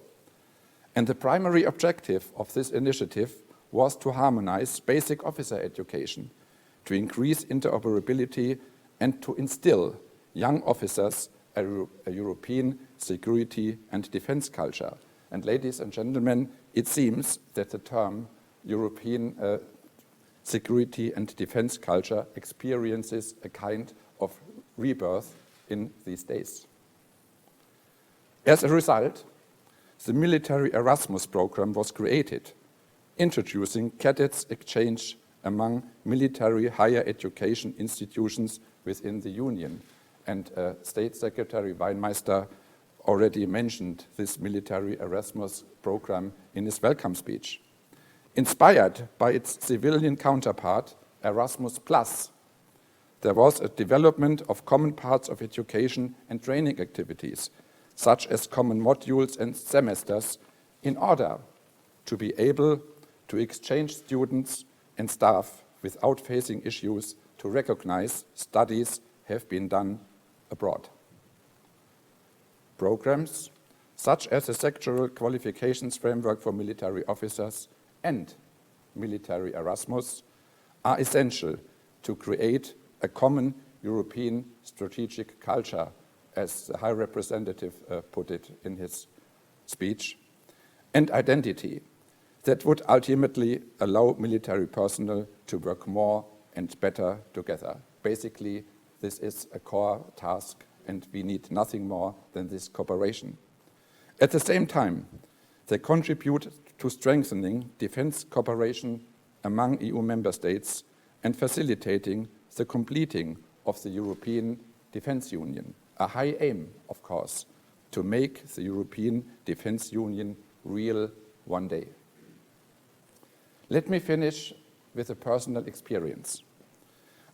And the primary objective of this initiative was to harmonize basic officer education, to increase interoperability, and to instill young officers a European security and defense culture. And ladies and gentlemen, it seems that the term European security and defense culture experiences a kind of rebirth in these days. As a result, the military Erasmus program was created, introducing cadets exchange among military higher education institutions within the Union. And State Secretary Weinmeister already mentioned this military Erasmus program in his welcome speech. Inspired by its civilian counterpart, Erasmus+, there was a development of common parts of education and training activities, such as common modules and semesters, in order to be able to exchange students and staff without facing issues to recognize studies have been done abroad. Programs such as the sectoral qualifications framework for military officers and military Erasmus are essential to create a common European strategic culture, as the High Representative put it in his speech, and identity that would ultimately allow military personnel to work more and better together. Basically, this is a core task, and we need nothing more than this cooperation. At the same time, they contribute to strengthening defense cooperation among EU member states and facilitating the completing of the European Defence Union. A high aim, of course, to make the European Defence Union real one day. Let me finish with a personal experience.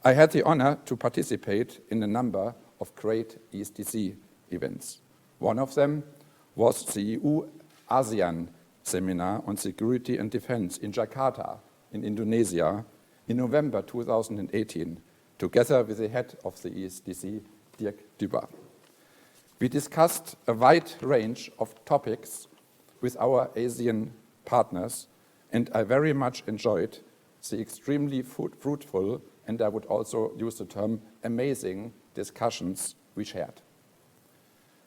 I had the honor to participate in a number of great ESDC events. One of them was the EU-ASEAN seminar on security and defense in Jakarta, in Indonesia, in November 2018, together with the head of the ESDC, Dirk Duba. We discussed a wide range of topics with our Asian partners, and I very much enjoyed the extremely fruitful, and I would also use the term amazing, discussions we shared.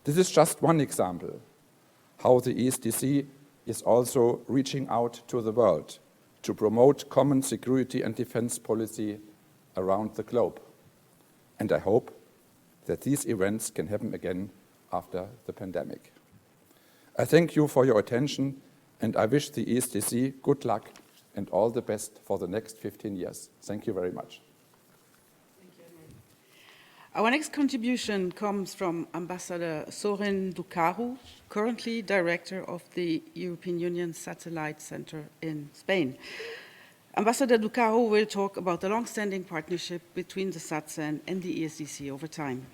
This is just one example how the ESDC is also reaching out to the world to promote common security and defense policy around the globe. And I hope that these events can happen again after the pandemic. I thank you for your attention, and I wish the ESDC good luck and all the best for the next 15 years. Thank you very much. Our next contribution comes from Ambassador Sorin Ducaru, currently Director of the European Union Satellite Center in Spain. Ambassador Ducaru will talk about the long-standing partnership between the SATCEN and the ESDC over time.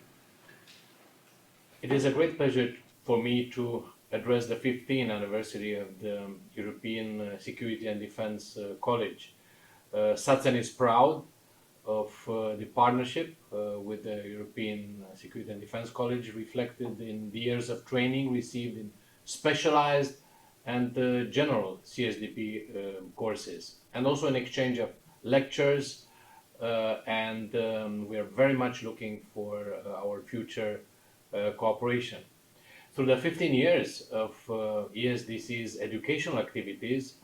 It is a great pleasure for me to address the 15th anniversary of the European Security and Defense College. SATCEN is proud of the partnership with the European Security and Defense College, reflected in the years of training received in specialized and general CSDP courses, and also an exchange of lectures and we are very much looking for our future cooperation. Through the 15 years of ESDC's educational activities,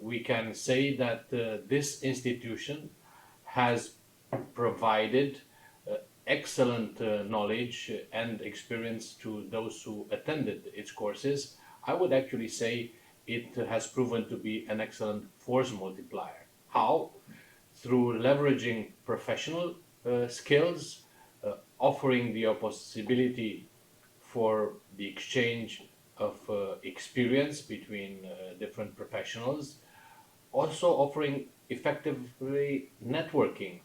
we can say that this institution has provided excellent knowledge and experience to those who attended its courses. I would actually say it has proven to be an excellent force multiplier. How? Through leveraging professional skills, offering the possibility for the exchange of experience between different professionals, also offering effectively networking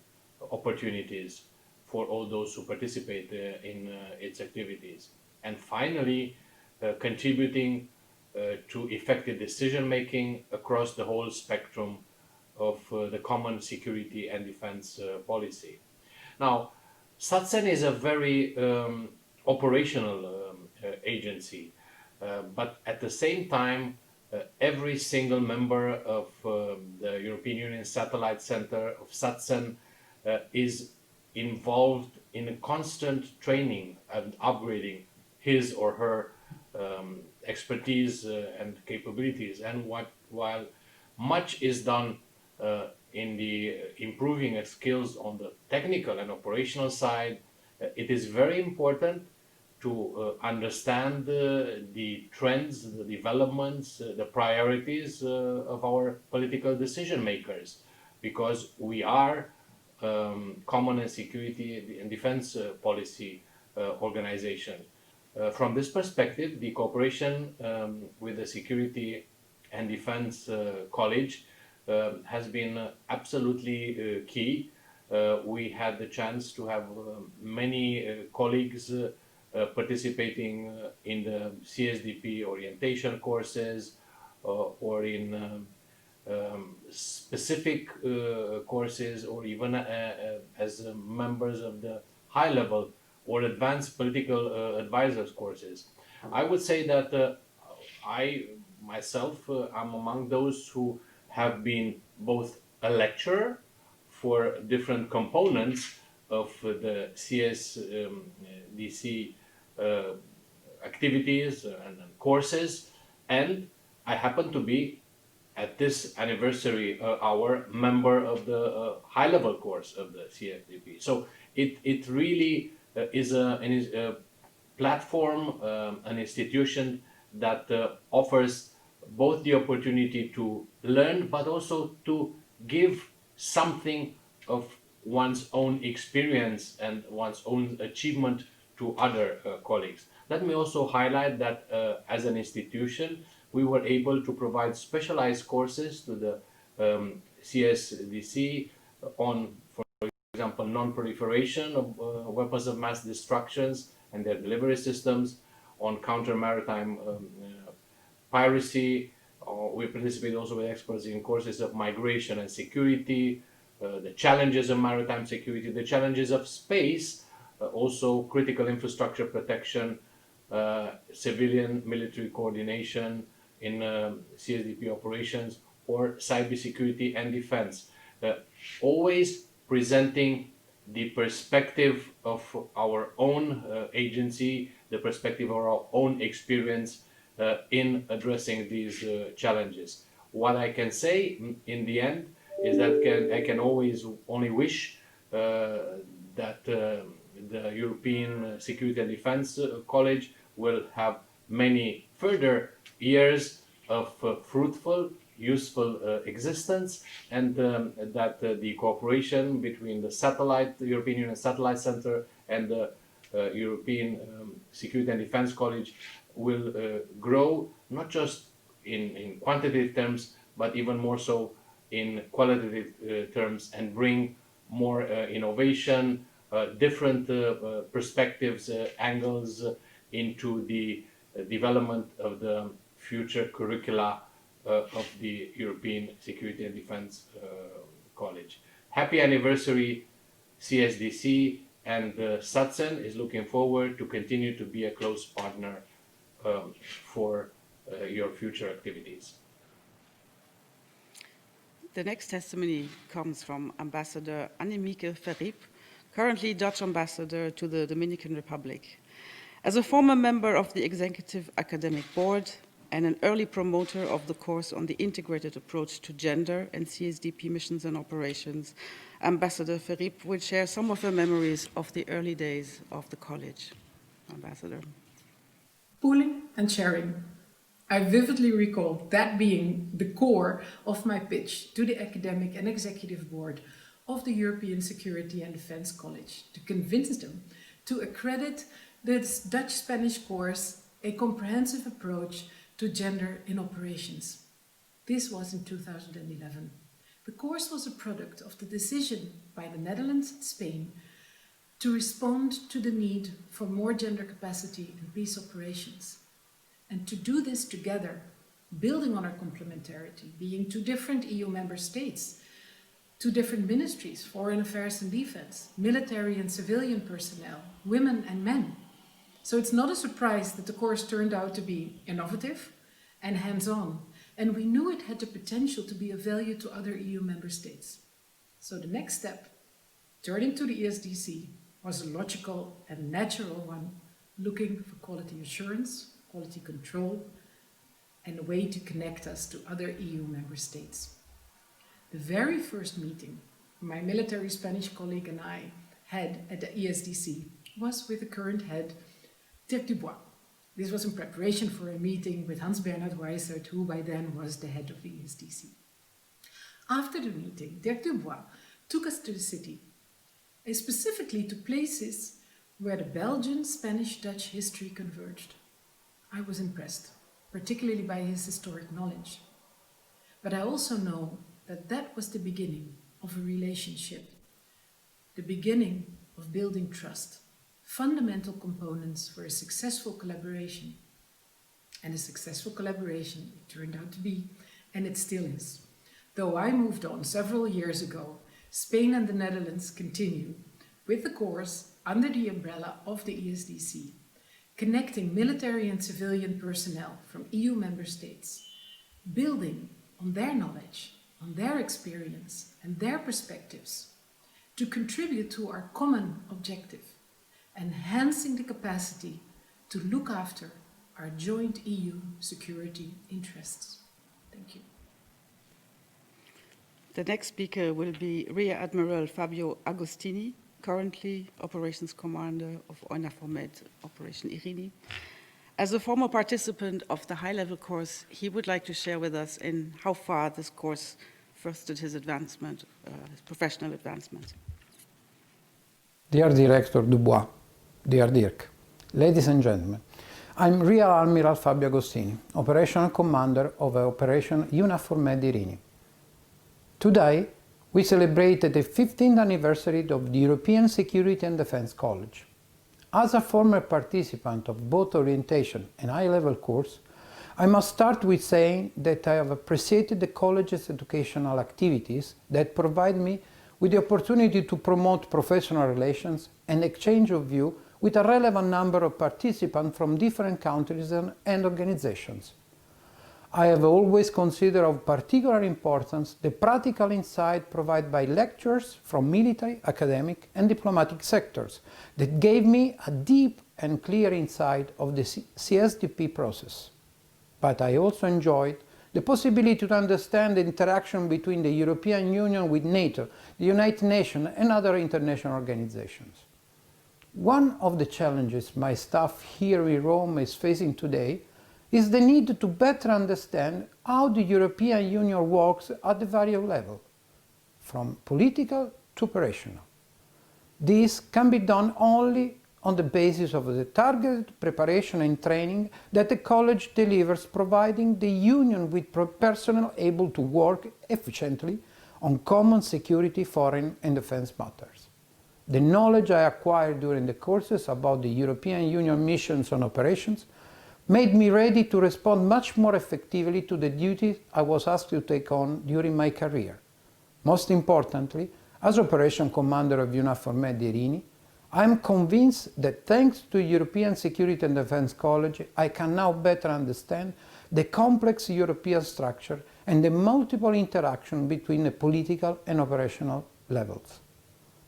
opportunities for all those who participate in its activities. And finally, contributing to effective decision making across the whole spectrum of the common security and defense policy. Now, SATSEN is a very operational agency, but at the same time, every single member of the European Union Satellite Center of SATSEN is involved in a constant training and upgrading his or her expertise and capabilities. And while much is done in the improving skills on the technical and operational side, it is very important to understand the trends, the developments, the priorities of our political decision makers, because we are common and security and defense policy organization. From this perspective, the cooperation with the Security and Defense College has been absolutely key. We had the chance to have many colleagues participating in the CSDP orientation courses or in specific courses, or even as members of the high-level or advanced political advisors courses. I would say that I myself am among those who have been both a lecturer for different components of the CSDC activities and courses, and I happen to be at this anniversary hour member of the high-level course of the CSDP. So it really is a platform, an institution that offers both the opportunity to learn, but also to give something of one's own experience and one's own achievement to other colleagues. Let me also highlight that as an institution, we were able to provide specialized courses to the CSDC on, for example, non-proliferation of weapons of mass destructions and their delivery systems, on counter-maritime piracy. We participate also with experts in courses of migration and security, the challenges of maritime security, the challenges of space, also critical infrastructure protection, civilian military coordination in CSDP operations, or cybersecurity and defense. Always presenting the perspective of our own agency, the perspective of our own experience in addressing these challenges. What I can say in the end is that I can always only wish that the European Security and Defense College will have many further years of fruitful, useful existence, and that the cooperation between the European Union Satellite Center and the European Security and Defense College will grow, not just in quantitative terms, but even more so in qualitative terms, and bring more innovation, different perspectives, angles into the development of the future curricula of the European Security and Defense College. Happy anniversary, CSDC, and SATSEN is looking forward to continue to be a close partner for your future activities. The next testimony comes from Ambassador Annemieke Verriep, currently Dutch ambassador to the Dominican Republic. As a former member of the Executive Academic Board and an early promoter of the course on the integrated approach to gender and CSDP missions and operations, Ambassador Verriep will share some of her memories of the early days of the college. Ambassador. Pooling and sharing. I vividly recall that being the core of my pitch to the Academic and Executive Board of the European Security and Defense College to convince them to accredit this Dutch-Spanish course a comprehensive approach to gender in operations. This was in 2011. The course was a product of the decision by the Netherlands and Spain to respond to the need for more gender capacity in peace operations. And to do this together, building on our complementarity, being two different EU member states, two different ministries, foreign affairs and defense, military and civilian personnel, women and men. So it's not a surprise that the course turned out to be innovative and hands-on, and we knew it had the potential to be of value to other EU member states. So the next step, turning to the ESDC, was a logical and natural one, looking for quality assurance, quality control, and a way to connect us to other EU member states. The very first meeting my military Spanish colleague and I had at the ESDC was with the current head, Dirk Dubois. This was in preparation for a meeting with Hans-Bernhard Weissert, who by then was the head of the ESDC. After the meeting, Dirk Dubois took us to the city, and specifically to places where the Belgian, Spanish, Dutch history converged. I was impressed, particularly by his historic knowledge. But I also know that that was the beginning of a relationship, the beginning of building trust, fundamental components for a successful collaboration. And a successful collaboration it turned out to be, and it still is. Though I moved on several years ago, Spain and the Netherlands continue with the course under the umbrella of the ESDC, connecting military and civilian personnel from EU member states, building on their knowledge, on their experience and their perspectives to contribute to our common objective, enhancing the capacity to look after our joint EU security interests. Thank you. The next speaker will be Rear Admiral Fabio Agostini, currently Operations Commander of EUNAVFOR Med Operation Irini. As a former participant of the high-level course, he would like to share with us in how far this course fostered his advancement, his professional advancement. Dear Director Dubois, dear Dirk, ladies and gentlemen, I'm Rear Admiral Fabio Agostini, Operational Commander of Operation EUNAVFOR Med Irini. Today, we celebrated the 15th anniversary of the European Security and Defense College. As a former participant of both orientation and high-level course, I must start with saying that I have appreciated the college's educational activities that provide me with the opportunity to promote professional relations and exchange of view with a relevant number of participants from different countries and organizations. I have always considered of particular importance the practical insight provided by lectures from military, academic and diplomatic sectors that gave me a deep and clear insight of the CSDP process. But I also enjoyed the possibility to understand the interaction between the European Union with NATO, the United Nations and other international organizations. One of the challenges my staff here in Rome is facing today is the need to better understand how the European Union works at the various levels, from political to operational. This can be done only on the basis of the targeted preparation and training that the college delivers, providing the Union with personnel able to work efficiently on common security, foreign and defense matters. The knowledge I acquired during the courses about the European Union missions and operations made me ready to respond much more effectively to the duties I was asked to take on during my career. Most importantly, as Operation Commander of EUNAVFOR Med Irini, I am convinced that thanks to European Security and Defense College, I can now better understand the complex European structure and the multiple interaction between the political and operational levels.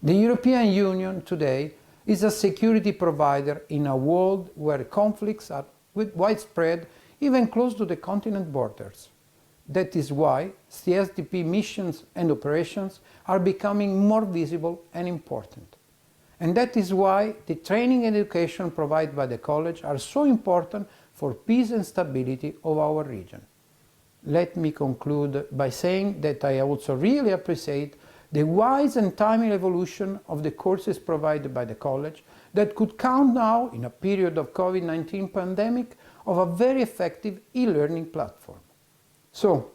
The European Union today is a security provider in a world where conflicts are widespread, even close to the continent borders. That is why CSDP missions and operations are becoming more visible and important. And that is why the training and education provided by the college are so important for peace and stability of our region. Let me conclude by saying that I also really appreciate the wise and timely evolution of the courses provided by the college that could count now, in a period of COVID-19 pandemic, of a very effective e-learning platform. So,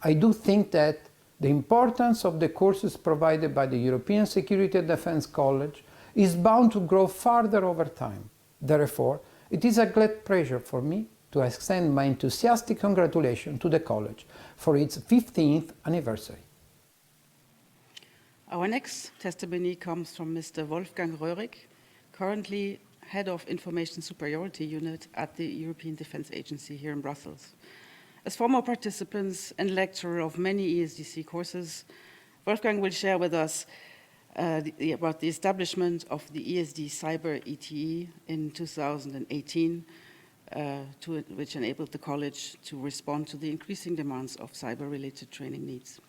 I do think that the importance of the courses provided by the European Security and Defence College is bound to grow further over time. Therefore, it is a great pleasure for me to extend my enthusiastic congratulations to the college for its 15th anniversary. Our next testimony comes from Mr. Wolfgang Röhrig, currently Head of Information Superiority Unit at the European Defence Agency here in Brussels. As former participants and lecturer of many ESDC courses, Wolfgang will share with us about the establishment of the ESD Cyber ETE in 2018, which enabled the college to respond to the increasing demands of cyber-related training needs.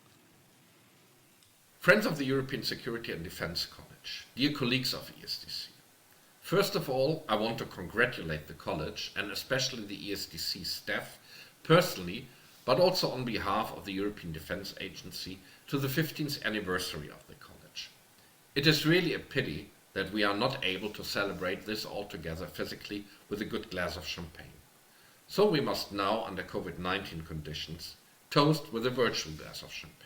Friends of the European Security and Defence College, dear colleagues of ESDC, first of all, I want to congratulate the college and especially the ESDC staff personally, but also on behalf of the European Defence Agency to the 15th anniversary of the college. It is really a pity that we are not able to celebrate this all together physically with a good glass of champagne. So we must now, under COVID-19 conditions, toast with a virtual glass of champagne.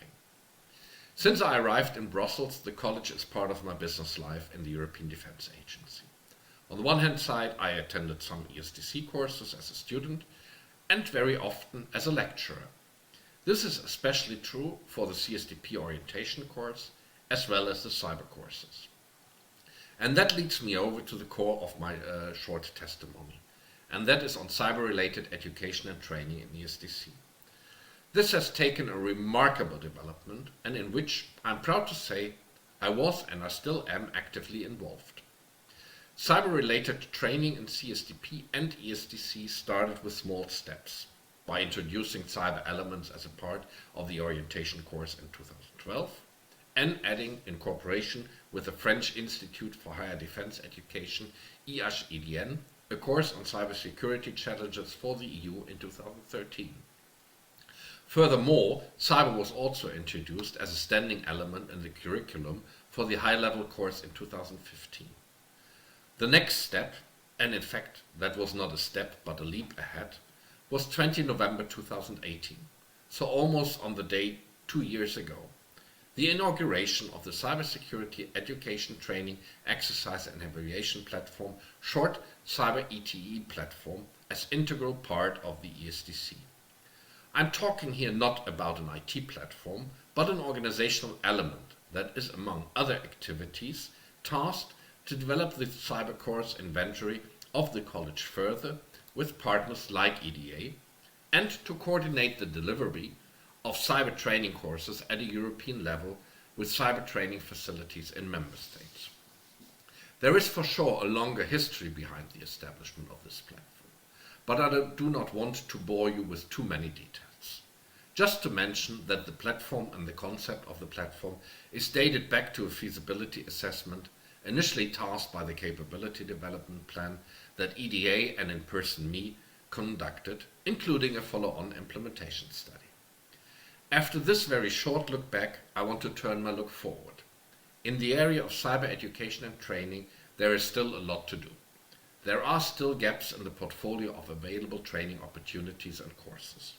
Since I arrived in Brussels, the college is part of my business life in the European Defence Agency. On the one hand side, I attended some ESDC courses as a student and very often as a lecturer. This is especially true for the CSDP orientation course as well as the cyber courses. And that leads me over to the core of my short testimony, and that is on cyber-related education and training in ESDC. This has taken a remarkable development and in which I'm proud to say I was and I still am actively involved. Cyber-related training in CSDP and ESDC started with small steps by introducing cyber elements as a part of the orientation course in 2012 and adding, in cooperation with the French Institute for Higher Defense Education, EHEDN, a course on cybersecurity challenges for the EU in 2013. Furthermore, cyber was also introduced as a standing element in the curriculum for the high-level course in 2015. The next step, and in fact that was not a step but a leap ahead, was 20 November 2018, so almost on the day 2 years ago, the inauguration of the Cybersecurity Education Training Exercise and Evaluation Platform, short Cyber ETE platform, as integral part of the ESDC. I'm talking here not about an IT platform, but an organizational element that is, among other activities, tasked to develop the cyber course inventory of the college further with partners like EDA and to coordinate the delivery of cyber training courses at a European level with cyber training facilities in member states. There is for sure a longer history behind the establishment of this platform, but I do not want to bore you with too many details. Just to mention that the platform and the concept of the platform is dated back to a feasibility assessment initially tasked by the Capability Development Plan that EDA and in-person me conducted, including a follow-on implementation study. After this very short look back, I want to turn my look forward. In the area of cyber education and training, there is still a lot to do. There are still gaps in the portfolio of available training opportunities and courses.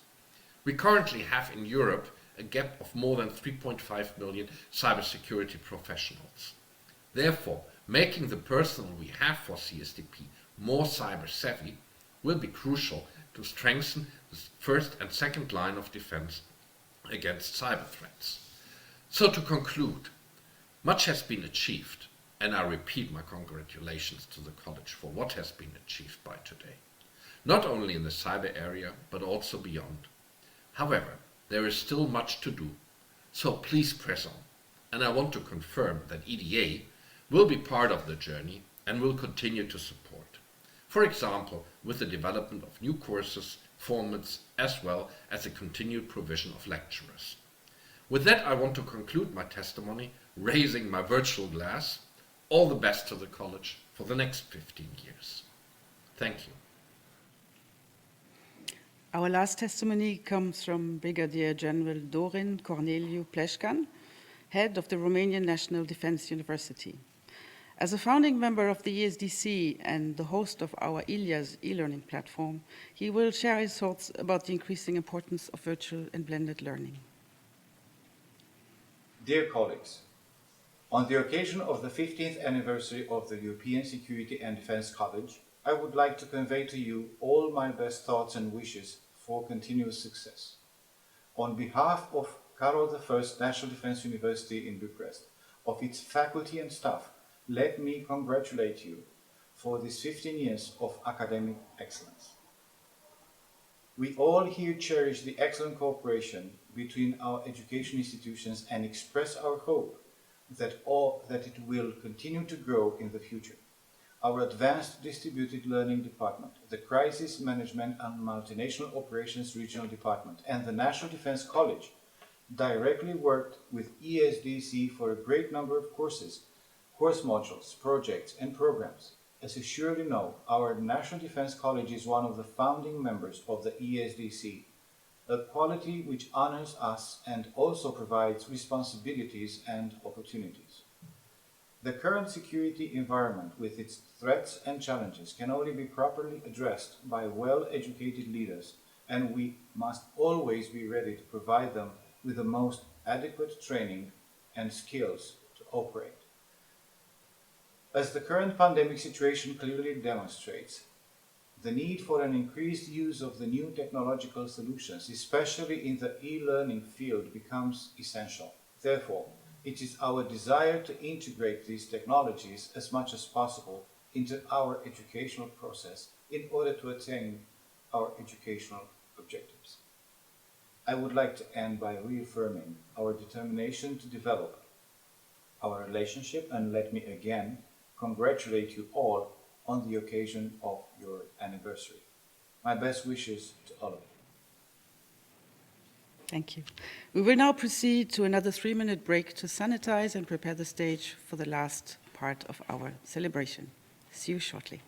We currently have in Europe a gap of more than 3.5 million cybersecurity professionals. Therefore, making the personnel we have for CSDP more cyber savvy will be crucial to strengthen the first and second line of defense against cyber threats. So to conclude, much has been achieved, and I repeat my congratulations to the college for what has been achieved by today. not only in the cyber area, but also beyond. However, there is still much to do, so please press on. And I want to confirm that EDA will be part of the journey and will continue to support. For example, with the development of new courses, formats, as well as the continued provision of lecturers. With that, I want to conclude my testimony, raising my virtual glass. All the best to the college for the next 15 years. Thank you. Our last testimony comes from Brigadier General Dorin Corneliu Pleșcan, head of the Romanian National Defense University. As a founding member of the ESDC and the host of our ILIAS e-learning platform, he will share his thoughts about the increasing importance of virtual and blended learning. Dear colleagues, on the occasion of the 15th anniversary of the European Security and Defence College, I would like to convey to you all my best thoughts and wishes for continuous success. On behalf of Carol I National Defence University in Bucharest, of its faculty and staff, let me congratulate you for these 15 years of academic excellence. We all here cherish the excellent cooperation between our education institutions and express our hope that it will continue to grow in the future. Our Advanced Distributed Learning Department, the Crisis Management and Multinational Operations Regional Department, and the National Defense College directly worked with ESDC for a great number of courses, course modules, projects, and programs. As you surely know, our National Defense College is one of the founding members of the ESDC, a quality which honors us and also provides responsibilities and opportunities. The current security environment with its threats and challenges can only be properly addressed by well-educated leaders, and we must always be ready to provide them with the most adequate training and skills to operate. As the current pandemic situation clearly demonstrates, the need for an increased use of the new technological solutions, especially in the e-learning field, becomes essential. Therefore, it is our desire to integrate these technologies as much as possible into our educational process in order to attain our educational objectives. I would like to end by reaffirming our determination to develop our relationship, and let me again congratulate you all on the occasion of your anniversary. My best wishes to all of you. Thank you. We will now proceed to another 3-minute break to sanitize and prepare the stage for the last part of our celebration. See you shortly.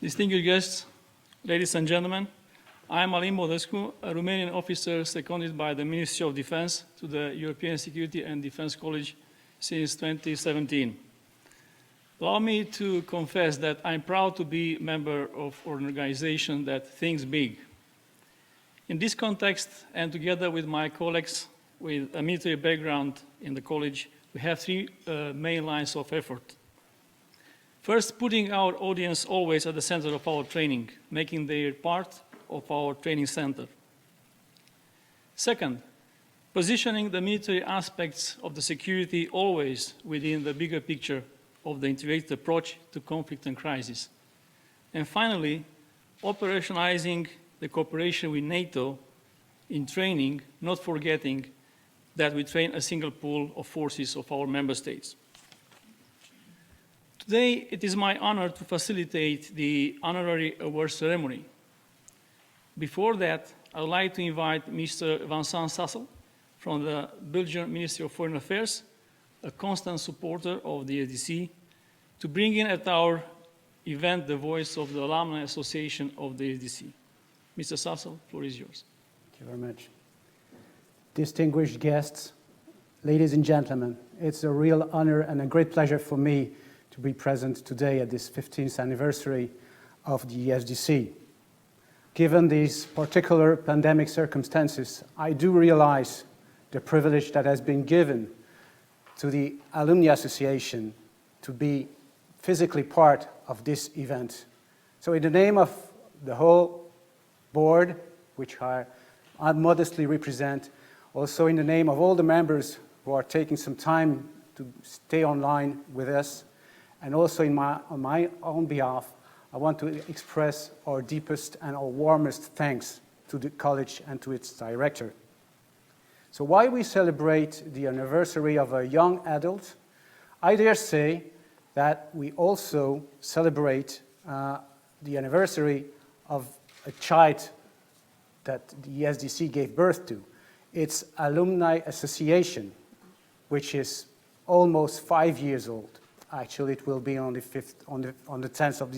Distinguished guests, ladies and gentlemen, I am Alin Bodescu, a Romanian officer seconded by the Ministry of Defense to the European Security and Defense College since 2017. Allow me to confess that I'm proud to be a member of an organization that thinks big. In this context, and together with my colleagues with a military background in the college, we have three main lines of effort. First, putting our audience always at the center of our training, making their part of our training center. Second, positioning the military aspects of the security always within the bigger picture of the integrated approach to conflict and crisis. And finally, operationalizing the cooperation with NATO in training, not forgetting that we train a single pool of forces of our member states. Today, it is my honor to facilitate the honorary award ceremony. Before that, I would like to invite Mr. Vincent Sassel from the Belgian Ministry of Foreign Affairs, a constant supporter of the ESDC, to bring in at our event the voice of the Alumni Association of the ESDC. Mr. Sassel, the floor is yours. Thank you very much. Distinguished guests, ladies and gentlemen, it's a real honor and a great pleasure for me to be present today at this 15th anniversary of the ESDC. Given these particular pandemic circumstances, I do realize the privilege that has been given to the Alumni Association to be physically part of this event. So in the name of the whole board, which I modestly represent, also in the name of all the members who are taking some time to stay online with us, and also on my own behalf, I want to express our deepest and our warmest thanks to the college and to its director. So while we celebrate the anniversary of a young adult, I dare say that we also celebrate the anniversary of a child that the ESDC gave birth to. It's Alumni Association, which is almost 5 years old. Actually, it will be on the 10th of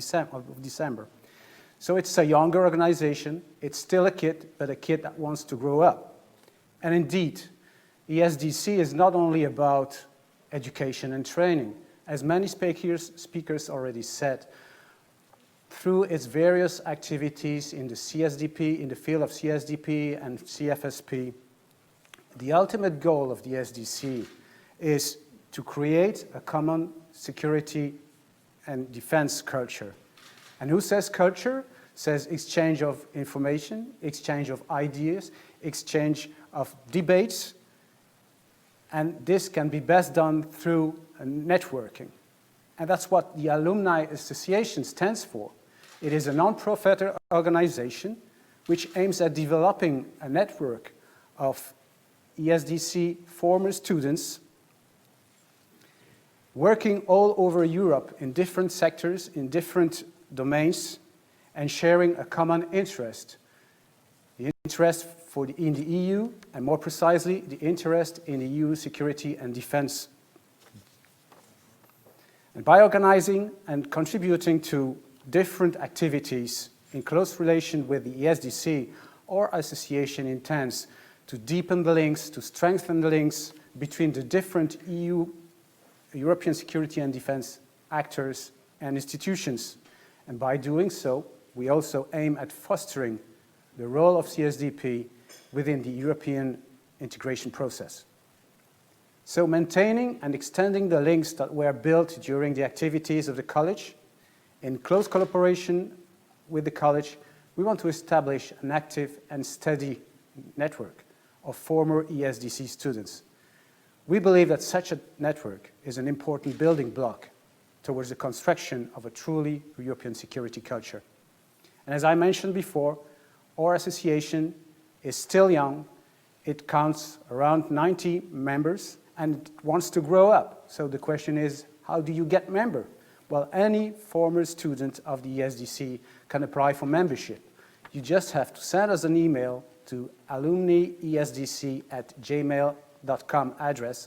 December. So it's a younger organization. It's still a kid, but a kid that wants to grow up. And indeed, ESDC is not only about education and training. As many speakers already said, through its various activities in the CSDP, in the field of CSDP and CFSP, the ultimate goal of the ESDC is to create a common security and defense culture. And who says culture? Says exchange of information, exchange of ideas, exchange of debates, and this can be best done through networking. And that's what the Alumni Association stands for. It is a non-profit organization which aims at developing a network of ESDC former students working all over Europe in different sectors, in different domains, and sharing a common interest. The interest in the EU, and more precisely, the interest in the EU security and defense. And by organizing and contributing to different activities in close relation with the ESDC, our association intends to deepen the links, to strengthen the links between the different European security and defense actors and institutions. And by doing so, we also aim at fostering the role of CSDP within the European integration process. So maintaining and extending the links that were built during the activities of the college, in close collaboration with the college, we want to establish an active and steady network of former ESDC students. We believe that such a network is an important building block towards the construction of a truly European security culture. And as I mentioned before, our association is still young. It counts around 90 members and it wants to grow up. So the question is, how do you get member? Well, any former student of the ESDC can apply for membership. You just have to send us an email to alumniesdc@gmail.com address.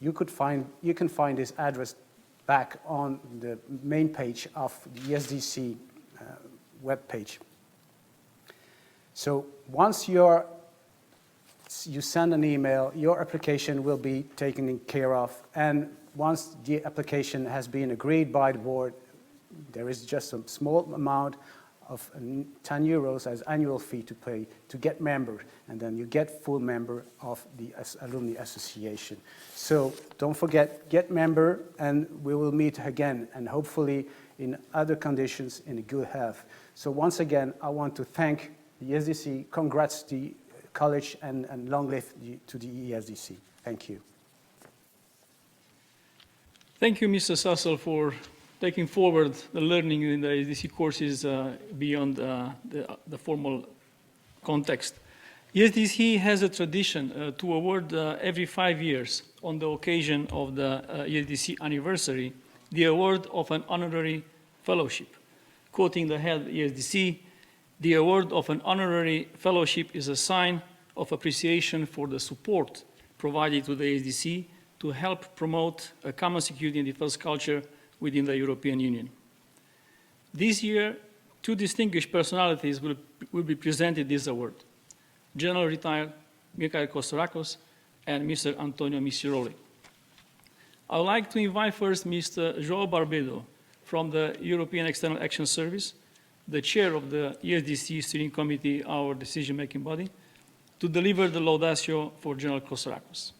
You can find this address back on the main page of the ESDC webpage. So once you send an email, your application will be taken care of. And once the application has been agreed by the board, there is just a small amount of 10 euros as annual fee to pay to get member, and then you get full member of the Alumni Association. So don't forget, get member, and we will meet again, and hopefully in other conditions in a good health. So once again, I want to thank the ESDC, congrats to the college, and long live to the ESDC. Thank you. Thank you, Mr. Sassel, for taking forward the learning in the ESDC courses beyond the formal context. ESDC has a tradition to award every 5 years, on the occasion of the ESDC anniversary, the award of an honorary fellowship. Quoting the head ESDC, the award of an honorary fellowship is a sign of appreciation for the support provided to the ESDC to help promote a common security and defense culture within the European Union. This year, 2 distinguished personalities will be presented this award: General Retired Mikhail Kostorakos and Mr. Antonio Misiroli. I would like to invite first Mr. João Barbedo from the European External Action Service, the chair of the ESDC Steering Committee, our decision-making body, to deliver the laudatio for General Kostorakos.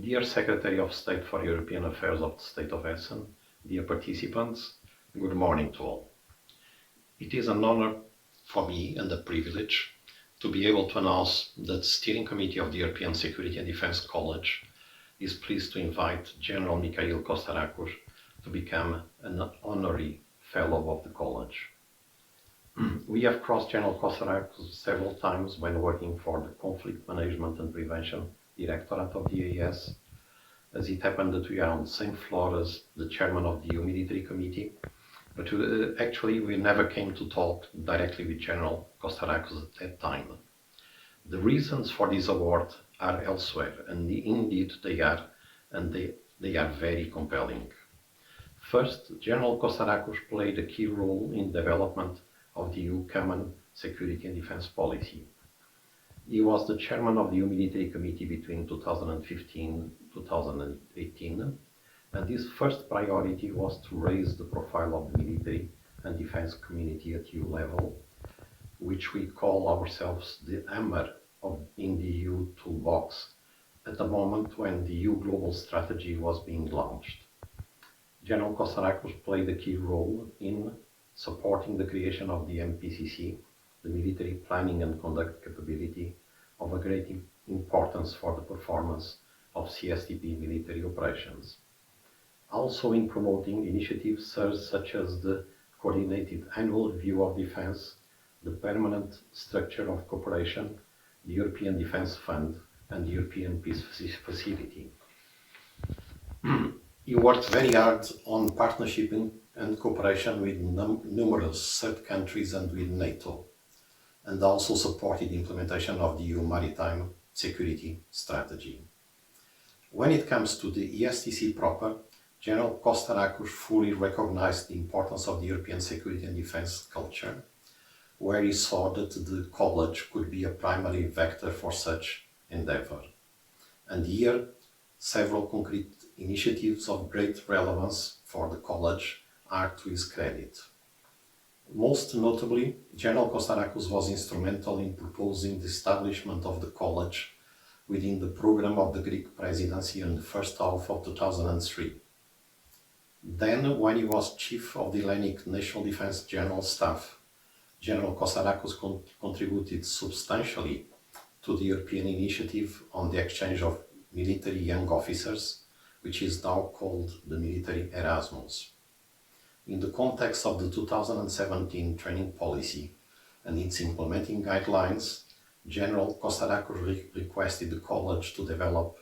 Dear Secretary of State for European Affairs of the State of Essen, dear participants, good morning to all. It is an honor for me and a privilege to be able to announce that the Steering Committee of the European Security and Defense College is pleased to invite General Mikhail Kostorakos to become an honorary fellow of the college. We have crossed General Kostorakos several times when working for the Conflict Management and Prevention Directorate of the EAS, as it happened that we are on the same floor as the chairman of the EU Military Committee, but actually we never came to talk directly with General Kostorakos at that time. The reasons for this award are elsewhere, and indeed they are, and they are very compelling. First, General Kostorakos played a key role in the development of the EU Common Security and Defense Policy. He was the chairman of the EU Military Committee between 2015-2018, and his first priority was to raise the profile of the military and defense community at EU level, which we call ourselves the hammer in the EU toolbox, at the moment when the EU global strategy was being launched. General Kostorakos played a key role in supporting the creation of the MPCC, the military planning and conduct capability, of a great importance for the performance of CSDP military operations. Also in promoting initiatives such as the Coordinated Annual Review of Defense, the Permanent Structure of Cooperation, the European Defense Fund, and the European Peace Facility. He worked very hard on partnership and cooperation with numerous third countries and with NATO, and also supported the implementation of the EU Maritime Security Strategy. When it comes to the ESDC proper, General Kostorakos fully recognized the importance of the European security and defense culture, where he saw that the college could be a primary vector for such endeavor. And here, several concrete initiatives of great relevance for the college are to his credit. Most notably, General Kostorakos was instrumental in proposing the establishment of the college within the program of the Greek presidency in the first half of 2003. Then, when he was chief of the Hellenic National Defense General Staff, General Kostorakos contributed substantially to the European initiative on the exchange of military young officers, which is now called the Military Erasmus. In the context of the 2017 training policy and its implementing guidelines, General Kostorakos requested the college to develop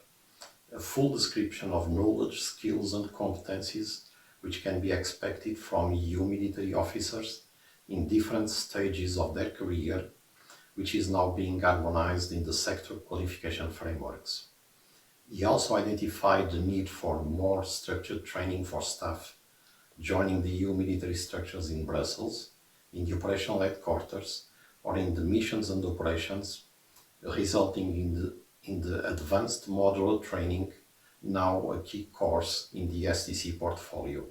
a full description of knowledge, skills and competencies which can be expected from EU military officers in different stages of their career, which is now being harmonized in the sector qualification frameworks. He also identified the need for more structured training for staff joining the EU military structures in Brussels, in the operational headquarters, or in the missions and operations, resulting in the advanced modular training, now a key course in the ESDC portfolio.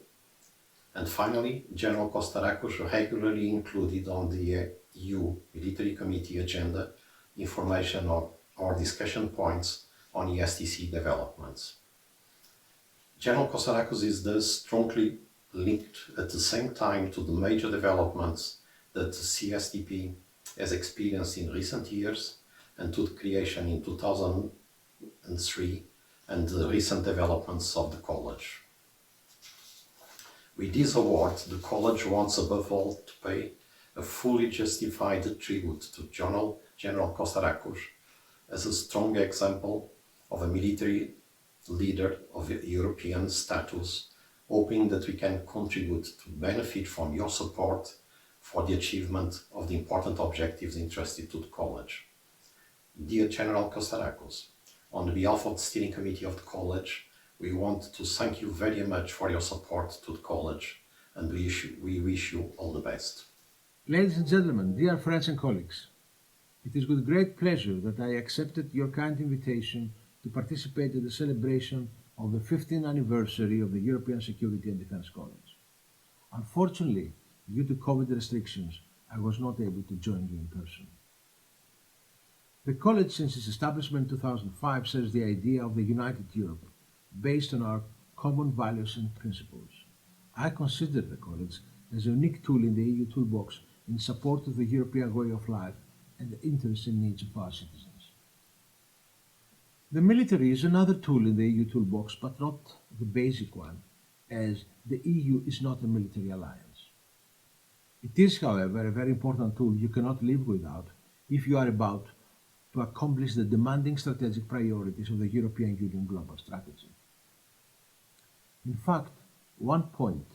And finally, General Kostaracos regularly included on the EU Military Committee agenda information or discussion points on ESDC developments. General Kostaracos is thus strongly linked at the same time to the major developments that the CSDP has experienced in recent years and to the creation in 2003 and the recent developments of the College. With this award, the College wants above all to pay a fully justified tribute to General Kostaracos as a strong example of a military leader of European status, hoping that we can contribute to benefit from your support for the achievement of the important objectives entrusted to the College. Dear General Kostaracos, on behalf of the Steering Committee of the College, we want to thank you very much for your support to the College, and we wish you all the best. Ladies and gentlemen, dear friends and colleagues, it is with great pleasure that I accepted your kind invitation to participate in the celebration of the 15th anniversary of the European Security and Defence College. Unfortunately, due to COVID restrictions, I was not able to join you in person. The College, since its establishment in 2005, shares the idea of the United Europe, based on our common values and principles. I consider the College as a unique tool in the EU toolbox in support of the European way of life and the interests and needs of our citizens. The military is another tool in the EU toolbox, but not the basic one, as the EU is not a military alliance. It is, however, a very important tool you cannot live without if you are about to accomplish the demanding strategic priorities of the European Union global strategy. In fact, one point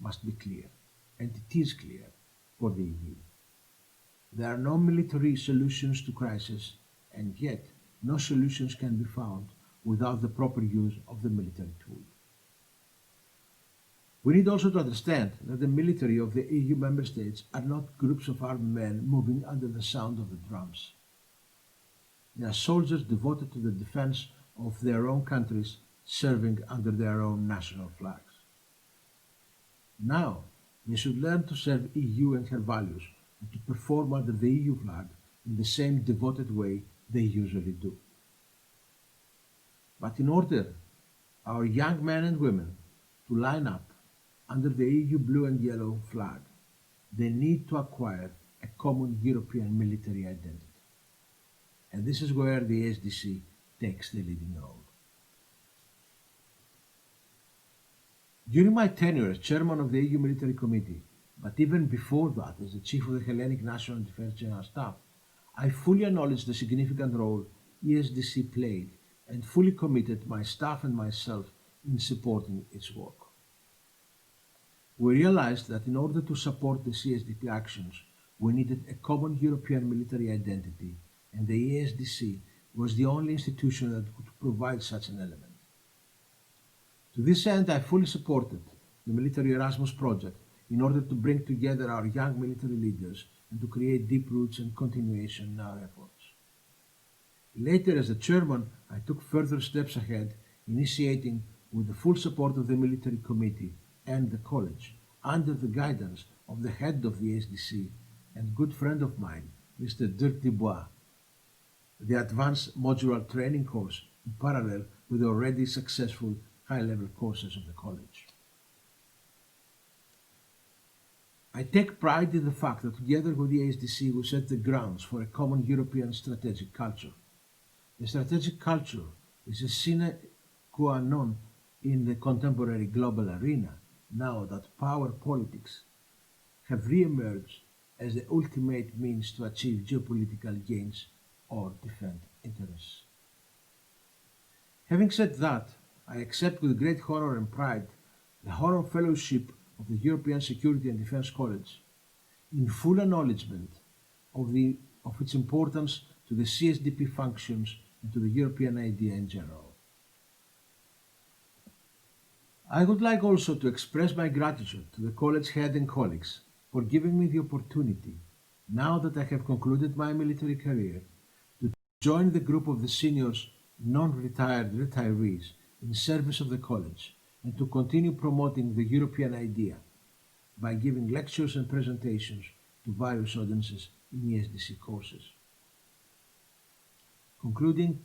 must be clear, and it is clear for the EU. There are no military solutions to crisis, and yet no solutions can be found without the proper use of the military tool. We need also to understand that the military of the EU member states are not groups of armed men moving under the sound of the drums. They are soldiers devoted to the defense of their own countries, serving under their own national flags. Now, they should learn to serve EU and her values and to perform under the EU flag in the same devoted way they usually do. But in order our young men and women to line up under the EU blue and yellow flag, they need to acquire a common European military identity. And this is where the ESDC takes the leading role. During my tenure as chairman of the EU Military Committee, but even before that as the chief of the Hellenic National Defence General Staff, I fully acknowledge the significant role ESDC played and fully committed my staff and myself in supporting its work. We realized that in order to support the CSDP actions, we needed a common European military identity, and the ESDC was the only institution that could provide such an element. To this end, I fully supported the Military Erasmus project in order to bring together our young military leaders and to create deep roots and continuation in our efforts. Later, as the chairman, I took further steps ahead, initiating, with the full support of the Military Committee and the College, under the guidance of the head of the SDC and good friend of mine, Mr. Dirk Dubois, the advanced modular training course in parallel with the already successful high-level courses of the College. I take pride in the fact that together with the SDC we set the grounds for a common European strategic culture. The strategic culture is a sine qua non in the contemporary global arena now that power politics have re-emerged as the ultimate means to achieve geopolitical gains or defend interests. Having said that, I accept with great honor and pride the Honor Fellowship of the European Security and Defence College in full acknowledgement of its importance to the CSDP functions and to the European idea in general. I would like also to express my gratitude to the college head and colleagues for giving me the opportunity, now that I have concluded my military career, to join the group of the seniors non-retired retirees in service of the college and to continue promoting the European idea by giving lectures and presentations to various audiences in ESDC courses. Concluding,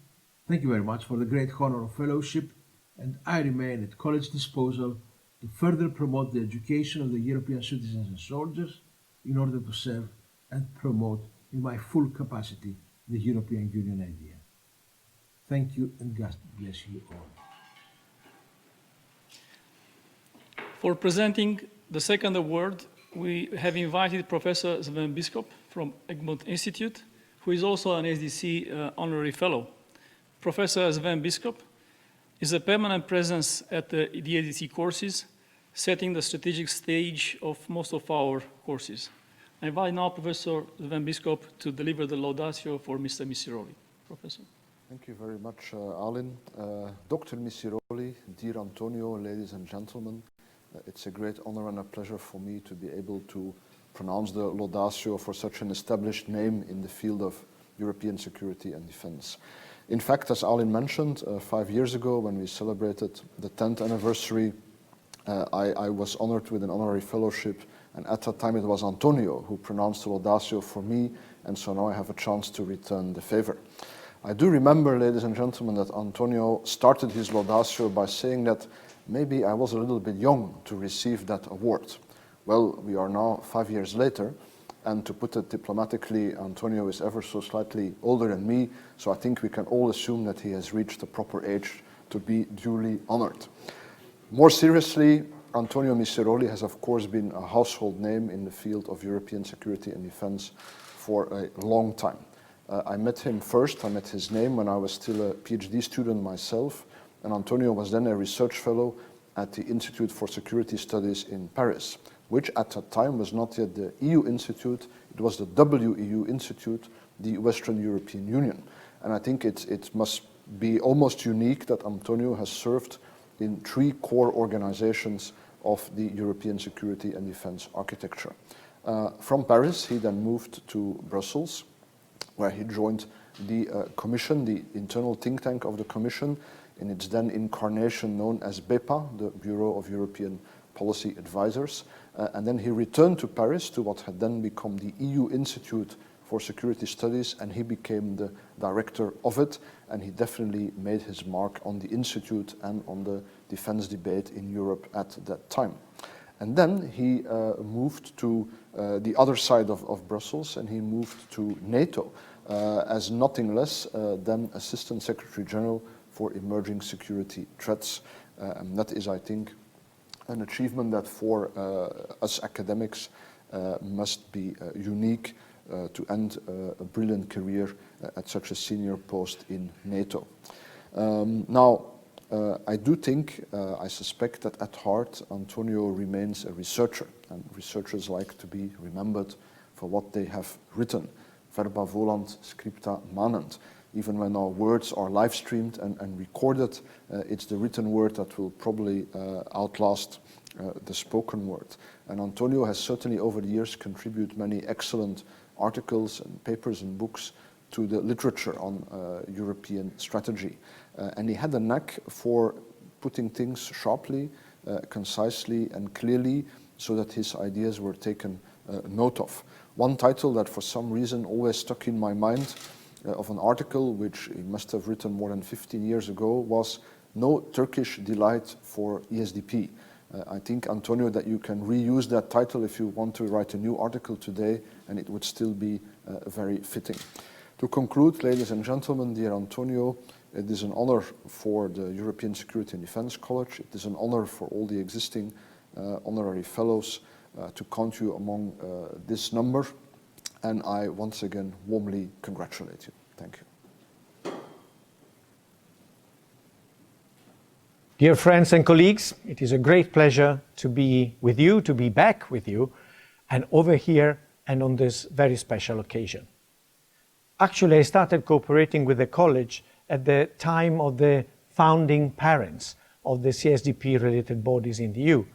thank you very much for the great honor of fellowship, and I remain at college disposal to further promote the education of the European citizens and soldiers in order to serve and promote in my full capacity the European Union idea. Thank you, and God bless you all. For presenting the second award, we have invited Professor Sven Biskop from Egmont Institute, who is also an ESDC honorary fellow. Professor Sven Biskop is a permanent presence at the ESDC courses, setting the strategic stage of most of our courses. I invite now Professor Sven Biskop to deliver the laudatio for Mr. Missiroli. Professor. Thank you very much, Alin. Dr. Missiroli, dear Antonio, ladies and gentlemen, it's a great honor and a pleasure for me to be able to pronounce the laudatio for such an established name in the field of European security and defense. In fact, as Alin mentioned, 5 years ago when we celebrated the 10th anniversary, I was honored with an honorary fellowship, and at that time it was Antonio who pronounced the laudatio for me, and so now I have a chance to return the favor. I do remember, ladies and gentlemen, that Antonio started his laudatio by saying that maybe I was a little bit young to receive that award. Well, we are now 5 years later, and to put it diplomatically, Antonio is ever so slightly older than me, so I think we can all assume that he has reached the proper age to be duly honored. More seriously, Antonio Missiroli has of course been a household name in the field of European security and defense for a long time. I met him first, I met his name when I was still a PhD student myself, and Antonio was then a research fellow at the Institute for Security Studies in Paris, which at that time was not yet the EU Institute, it was the WEU Institute, the Western European Union. And I think it must be almost unique that Antonio has served in 3 core organizations of the European security and defense architecture. From Paris, he then moved to Brussels, where he joined the Commission, the internal think tank of the Commission, in its then incarnation known as BEPA, the Bureau of European Policy Advisors. And then he returned to Paris to what had then become the EU Institute for Security Studies, and he became the director of it, and he definitely made his mark on the Institute and on the defense debate in Europe at that time. And then he moved to the other side of Brussels, and he moved to NATO as nothing less than Assistant Secretary General for Emerging Security Threats. And that is, I think, an achievement that for us academics must be unique to end a brilliant career at such a senior post in NATO. Now, I do think, I suspect that at heart Antonio remains a researcher, and researchers like to be remembered for what they have written. Verba volant, scripta manent. Even when our words are live streamed and recorded, it's the written word that will probably outlast the spoken word. And Antonio has certainly over the years contributed many excellent articles and papers and books to the literature on European strategy. And he had a knack for putting things sharply, concisely and clearly so that his ideas were taken note of. One title that for some reason always stuck in my mind of an article which he must have written more than 15 years ago was "No Turkish Delight for ESDP." I think, Antonio, that you can reuse that title if you want to write a new article today, and it would still be very fitting. To conclude, ladies and gentlemen, dear Antonio, it is an honor for the European Security and Defense College. It is an honor for all the existing honorary fellows to count you among this number. And I once again warmly congratulate you. Thank you. Dear friends and colleagues, it is a great pleasure to be with you, to be back with you, and over here and on this very special occasion. Actually, I started cooperating with the college at the time of the founding parents of the CSDP-related bodies in the EU.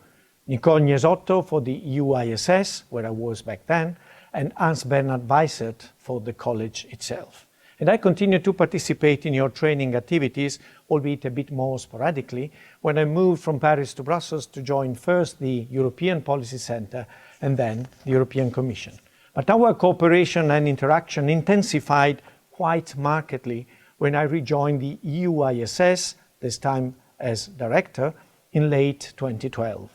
Nicole Niesotto for the EU ISS, where I was back then, and Hans-Bernhard Weissert for the college itself. And I continue to participate in your training activities, albeit a bit more sporadically, when I moved from Paris to Brussels to join first the European Policy Centre and then the European Commission. But our cooperation and interaction intensified quite markedly when I rejoined the EU ISS, this time as director, in late 2012.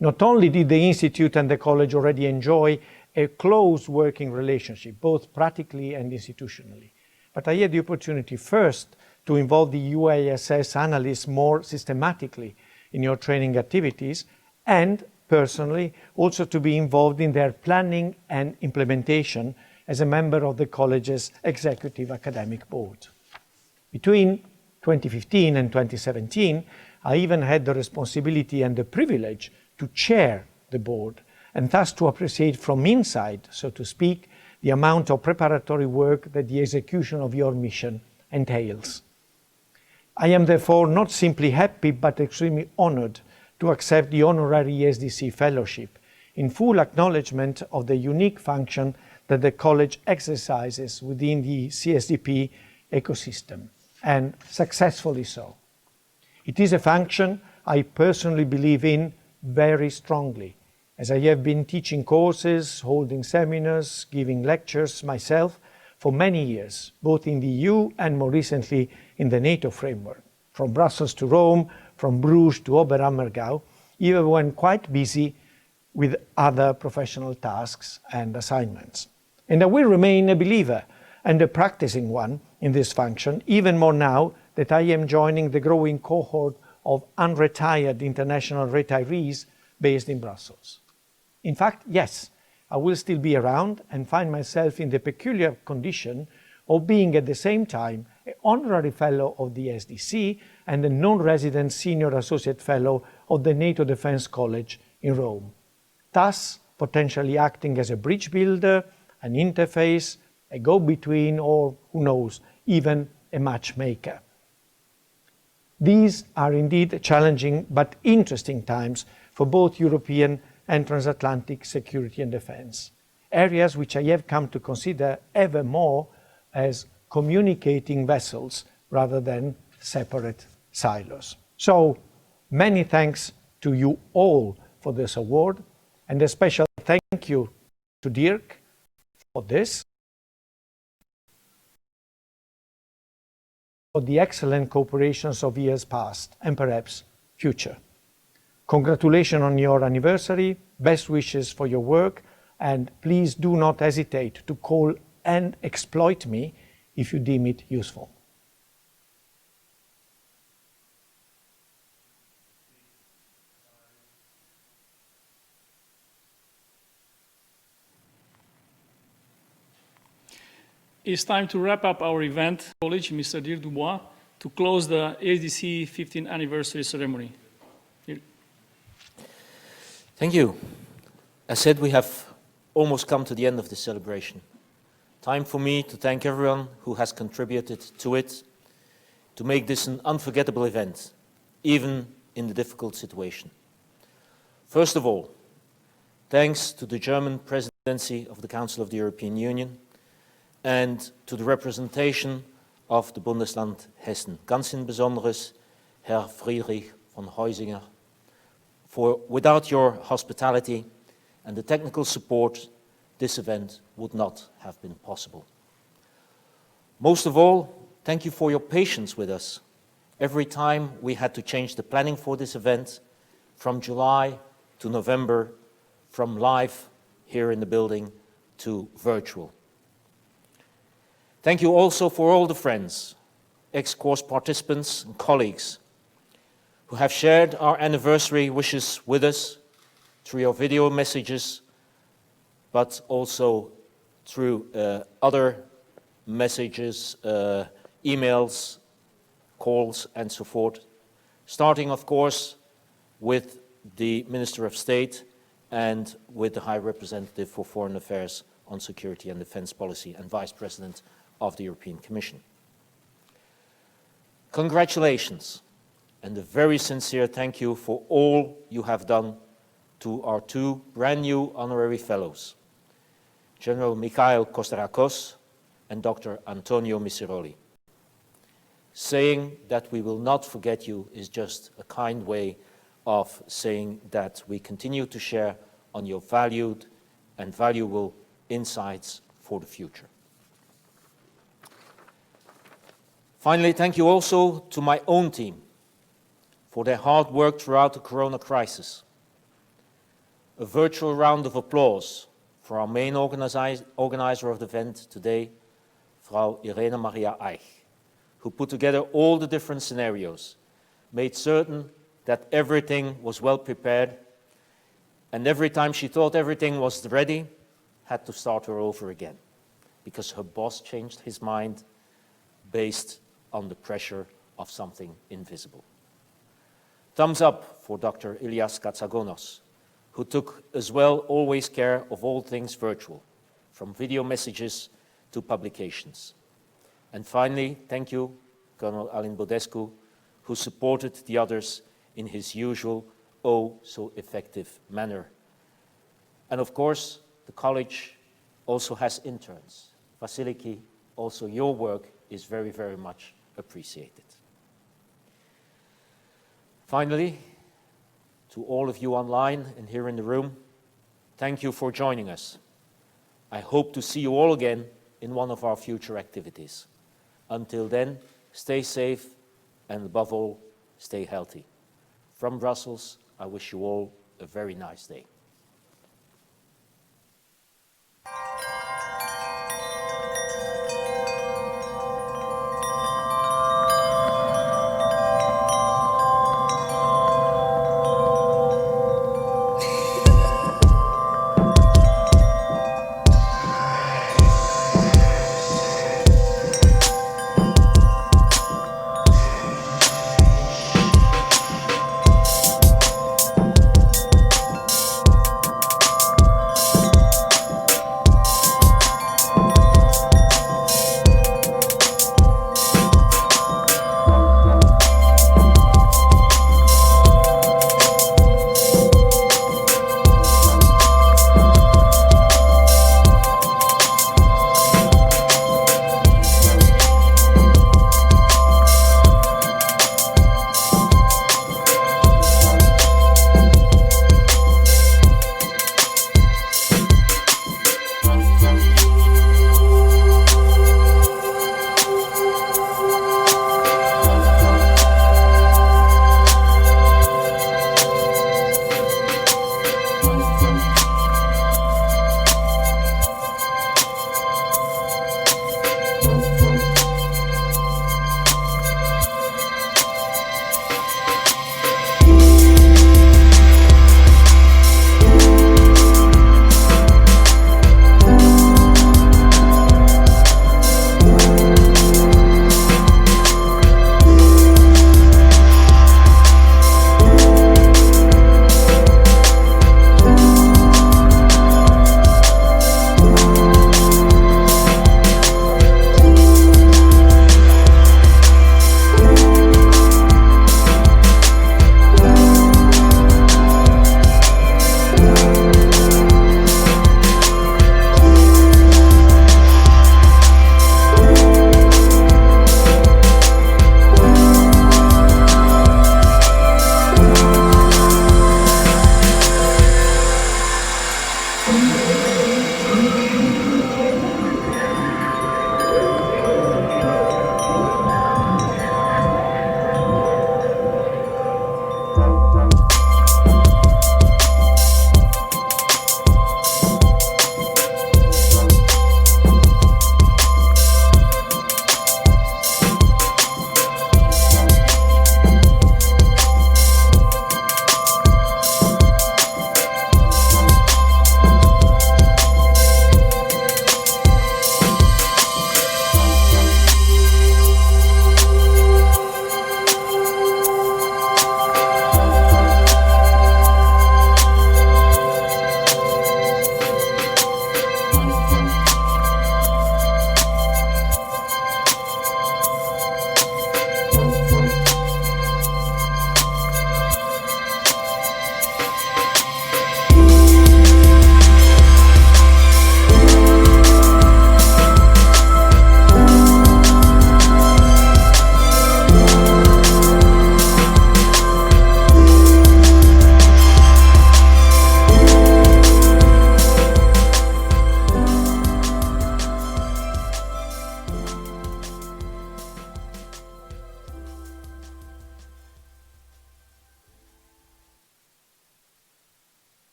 Not only did the Institute and the College already enjoy a close working relationship, both practically and institutionally, but I had the opportunity first to involve the EU ISS analysts more systematically in your training activities, and personally also to be involved in their planning and implementation as a member of the college's Executive Academic Board. Between 2015 and 2017, I even had the responsibility and the privilege to chair the board, and thus to appreciate from inside, so to speak, the amount of preparatory work that the execution of your mission entails. I am therefore not simply happy but extremely honored to accept the honorary ESDC fellowship in full acknowledgement of the unique function that the college exercises within the CSDP ecosystem, and successfully so. It is a function I personally believe in very strongly, as I have been teaching courses, holding seminars, giving lectures myself for many years, both in the EU and more recently in the NATO framework, from Brussels to Rome, from Bruges to Oberammergau, even when quite busy with other professional tasks and assignments. And I will remain a believer and a practicing one in this function, even more now that I am joining the growing cohort of unretired international retirees based in Brussels. In fact, yes, I will still be around and find myself in the peculiar condition of being at the same time an honorary fellow of the ESDC and a non-resident senior associate fellow of the NATO Defense College in Rome, thus potentially acting as a bridge builder, an interface, a go-between, or who knows, even a matchmaker. These are indeed challenging but interesting times for both European and transatlantic security and defense, areas which I have come to consider ever more as communicating vessels rather than separate silos. So many thanks to you all for this award, and a special thank you to Dirk for this, for the excellent cooperations of years past and perhaps future. Congratulations on your anniversary, best wishes for your work, and please do not hesitate to call and exploit me if you deem it useful. It's time to wrap up our event. College, Mr. Dirk Dubois, to close the ESDC 15th anniversary ceremony. Thank you. As said, we have almost come to the end of the celebration. Time for me to thank everyone who has contributed to it, to make this an unforgettable event, even in the difficult situation. First of all, thanks to the German presidency of the Council of the European Union and to the representation of the Bundesland Hessen, ganz in besonderes Herr Friedrich von Heusinger, for without your hospitality and the technical support, this event would not have been possible. Most of all, thank you for your patience with us. Every time we had to change the planning for this event, from July to November, from live here in the building to virtual. Thank you also for all the friends, ex-course participants and colleagues who have shared our anniversary wishes with us through your video messages, but also through other messages, emails, calls, and so forth. Starting, of course, with the Minister of State and with the High Representative for Foreign Affairs on Security and Defense Policy and Vice President of the European Commission. Congratulations and a very sincere thank you for all you have done to our two brand new honorary fellows, General Mikhail Kostarakos and Dr. Antonio Misiroli. Saying that we will not forget you is just a kind way of saying that we continue to share on your valued and valuable insights for the future. Finally, thank you also to my own team for their hard work throughout the Corona crisis. A virtual round of applause for our main organizer of the event today, Frau Irene Maria Eich, who put together all the different scenarios, made certain that everything was well prepared, and every time she thought everything was ready, had to start her over again, because her boss changed his mind based on the pressure of something invisible. Thumbs up for Dr. Ilias Katsagonos, who took as well always care of all things virtual, from video messages to publications. And finally, thank you, Colonel Alin Bodescu, who supported the others in his usual, oh so effective manner. And of course, the college also has interns. Vasiliki, also your work is very, very much appreciated. Finally, to all of you online and here in the room, thank you for joining us. I hope to see you all again in one of our future activities. Until then, stay safe and above all, stay healthy. From Brussels, I wish you all a very nice day.